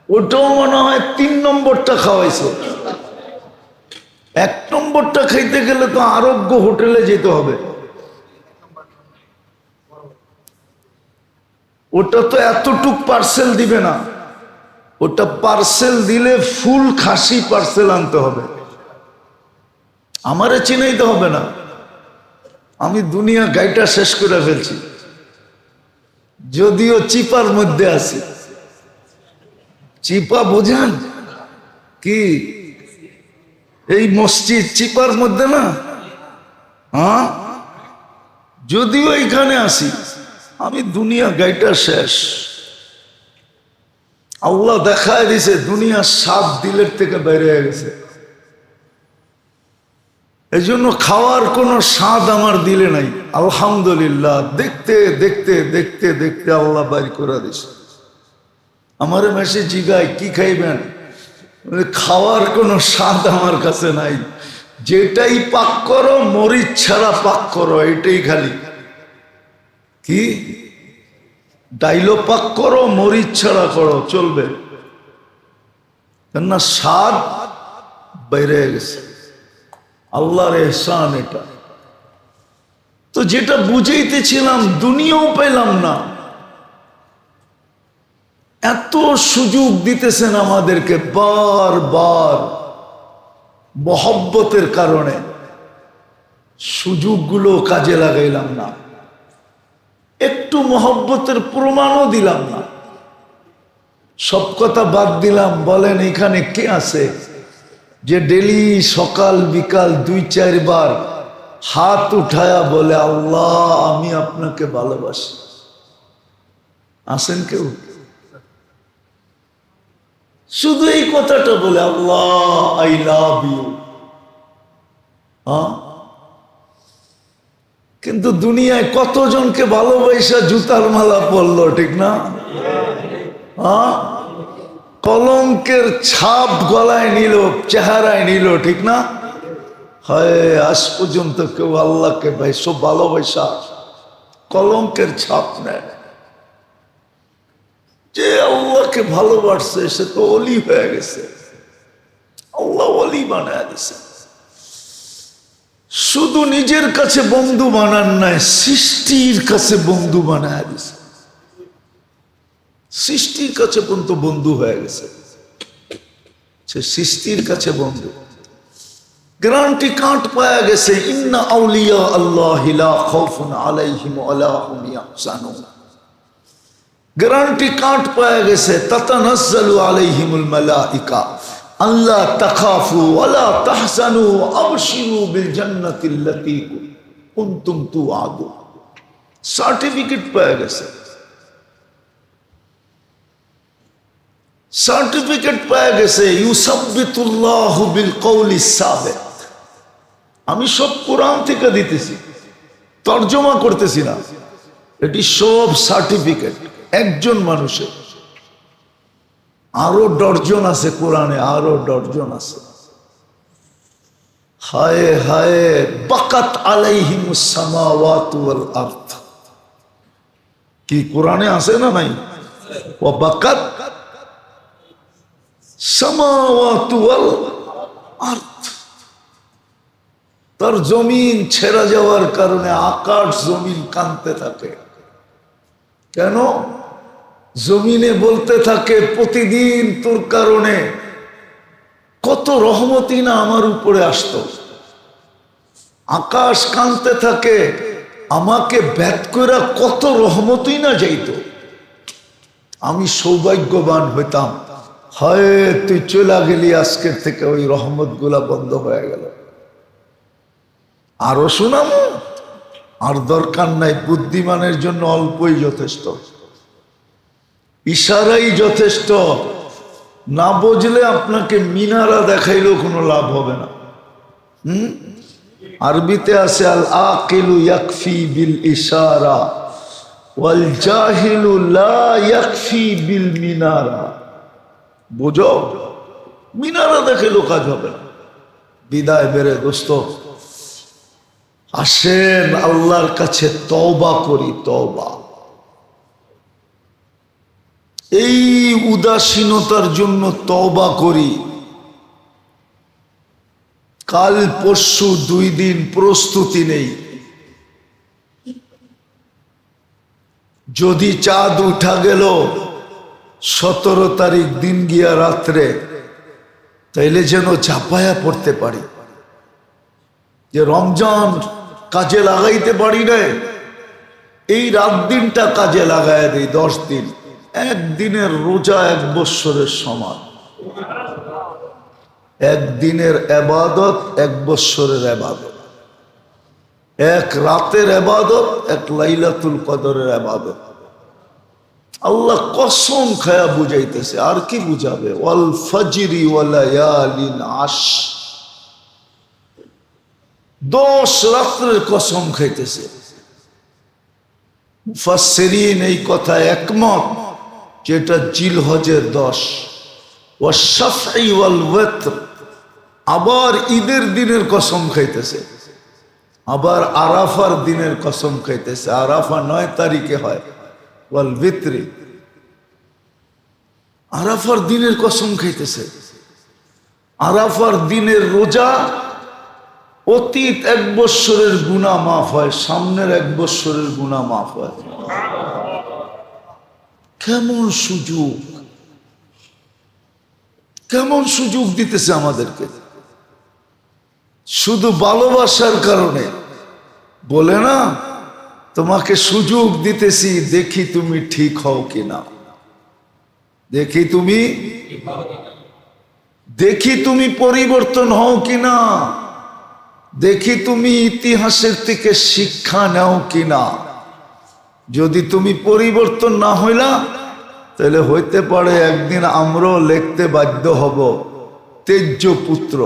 ওটাও মনে হয় 3 নম্বরটা খাওয়াইছে। 1 নম্বরটা খাইতে গেলে তো আরোগ্য হোটেলে যেতে হবে। ওটা তো এতটুক পার্সেল দিবে না, ওটা পার্সেল দিলে ফুল খাসি পার্সেল আনতে হবে। আমারে চিনাইতে হবে না, আমি দুনিয়া গাইটা শেষ করে ফেলছি, যদিও চিপার মধ্যে আছি। চিপা বোঝেন কি? এই মসজিদ চিপার মধ্যে না? হ্যাঁ, যদিও এইখানে আসি, আমি দুনিয়া গাইটা শেষ। আল্লাহ দেখায় দিছে দুনিয়া 7 দিলের থেকে বের হয়ে গেছে। এই জন্য খাওয়ার কোনো স্বাদ আমার দিলে নাই। আলহামদুলিল্লাহ, দেখতে দেখতে দেখতে দেখতে আল্লাহ বাইর করে দিছে। আমার মেসে জিগায় কি খাইবেন? খাওয়ার কোনো স্বাদ আমার কাছে নাই, যেটাই পাক করো মরিচ ছাড়া পাক করো, এটাই খালি। কি ডাইলো পাক করো, মরিচ ছাড়া করো, চলবে না, স্বাদ বাইরে গেছে। আল্লাহর এহসান এটা। তো যেটা বুঝাইতেছিলাম, দুনিয়াও পেলাম না, এত সুযোগ দিতেছেন আমাদেরকে বারবার, মহব্বতের কারণে সুযোগগুলো কাজে লাগাইলাম না, একটু মহব্বতের প্রমাণও দিলাম না। সব কথা বাদ দিলাম। বলেন এখানে কে আছে যে ডেলি সকাল বিকাল 2-4 বার হাত উঠায়া বলে আল্লাহ আমি আপনাকে ভালোবাসি? আছেন কেউ? শুধু এই কথাটা বলে আল্লাহ আই লাভ ইউ। হ্যাঁ, কিন্তু দুনিয়ায় কতজনকে ভালোবাসা জুতার মালা পড়লো, ঠিক না? হ্যাঁ, কলঙ্কের ছাপ গলায় নিল, চেহারায় নিল, ঠিক না? হয় আজ পর্যন্ত কেউ আল্লাহকে ভাই সব ভালোবাসা কলঙ্কের ছাপ নেয়। যে আল্লাহকে ভালোবাসছে সে তো অলি হয়ে গেছে, আল্লাহ অলি বানায় দিছে। শুধু নিজের কাছে বন্ধু বানান নাই, সৃষ্টির কাছে বন্ধু বানায় দিছে। সৃষ্টির কাছে পর্যন্ত বন্ধু হয়ে গেছে, সে সৃষ্টির কাছে বন্ধু। গ্যারান্টি কার্ড পাওয়া গেছে, ইন্না আউলিয়া আল্লাহি লা খাউফুন আলাইহিম ওয়ালা হুম ইয়াহজানুন। গ্যারান্টি কার্ড পাওয়া গেছে, তাতানাজ্জালু আলাইহিমুল মালাইকা আল্লাহ তাখাফু ওয়ালা তাহজানু আবশিরু বিল জান্নাতিল্লাতী কুনতুম তুআদুন। সার্টিফিকেট পাওয়া গেছে, সার্টিফিকেট পাওয়া গেছে। ইউসাব্বিতুল্লাহু বিল কওলিস সাবিত। আমি সব কোরআন থেকে দিতেছি, তর্জমা করতেছি না, এটি সব সার্টিফিকেট একজন মানুষের। আরো ডর্জন আছে কোরআনে, আরো ডর্জন আছে। হায় হায়, বাকাত আলাইহিমুস সামাওয়াতু ওয়াল আরদ। কি কোরআনে আছে না নাই? ওয়া বাকাত সামাওয়াতু ওয়াল আরদ। তার জমিন ছেড়ে যাওয়ার কারণে আকাশ জমিন কাঁদতে থাকে। কেন? জমিনে বলতে থাকে প্রতিদিন তোর কারণে কত রহমতই না আমার উপরে আসতো। আকাশ কাঁদতে থাকে আমাকে ব্যত করে কত রহমতই না যাইত। আমি সৌভাগ্যবান হইতাম হয় তুই চলে গেলি, আজকের থেকে ওই রহমত গুলা বন্ধ হয়ে গেল। আরো শোনাবো? আর দরকার নাই, বুদ্ধিমানের জন্য অল্পই যথেষ্ট, ইশারাই যথেষ্ট। না বুঝলে আপনাকে মিনারা দেখাইলেও কোনো লাভ হবে না। আরবিতে আছে আল আকিলু ইয়াকফি বিল ইশারা ওয়াল জাহিলু লা ইয়াকফি বিল মিনারা। বুঝো, মিনারা দেখাইলেও কাজ হবে না। বিদায় বেড়ে দোস্ত, আসেন আল্লাহর কাছে তওবা করি, তওবা। এই উদাসীনতার জন্য তওবা করি। কাল পরশু 2 দিন প্রস্তুতি নেই। যদি চাঁদ উঠা গেল 17 তারিখ দিন গিয়া রাত্রে, তাইলে যেন ঝাঁপায়া পড়তে পারি যে রমজান কাজে লাগাইতে পারি না, এই রাত দিনটা কাজে লাগায় দিই। 10 দিন, একদিনের রোজা 1 বৎসরের সমান। একদিনের এবাদত 1 বৎসরের এবাদত, এক রাতের এবাদত 1 লাইলাতুল কদরের এবাদত। আল্লাহ কসম খায়া বুঝাইতেছে, আর কি বুঝাবে? ওয়াল ফজরি ওয়া লায়ালিন আশর, 10 রাত্রের কসম খাইতেছে। মুফাসসিরিন এই কথা একমত যেটা জিলহজের 10। ওয়া শাফঈ ওয়াল ওয়াতর, আবার ঈদের দিনের কসম খাইতেছে, আবার আরাফার দিনের কসম খাইতেছে। আরাফা 9 তারিখে হয়। ওয়াল বিত্রি, আরাফার দিনের কসম খাইতেছে। আরাফার দিনের রোজা অতীত 1 বৎসরের গুনাহ মাফ হয়, সামনের 1 বৎসরের গুনাহ মাফ হয়। কেমন সুযোগ, কেমন সুযোগ দিতেছে আমাদেরকে! শুধু ভালোবাসার কারণে বলে না, তোমাকে সুযোগ দিতেছি, দেখি তুমি ঠিক হও কিনা, দেখি তুমি পরিবর্তন হও কিনা, দেখি তুমি ইতিহাসের থেকে শিক্ষা নাও কিনা। যদি তুমি পরিবর্তন না হইলা, তাহলে হইতে পারে একদিন আমরাও লিখতে বাধ্য হব তেজ্য পুত্র।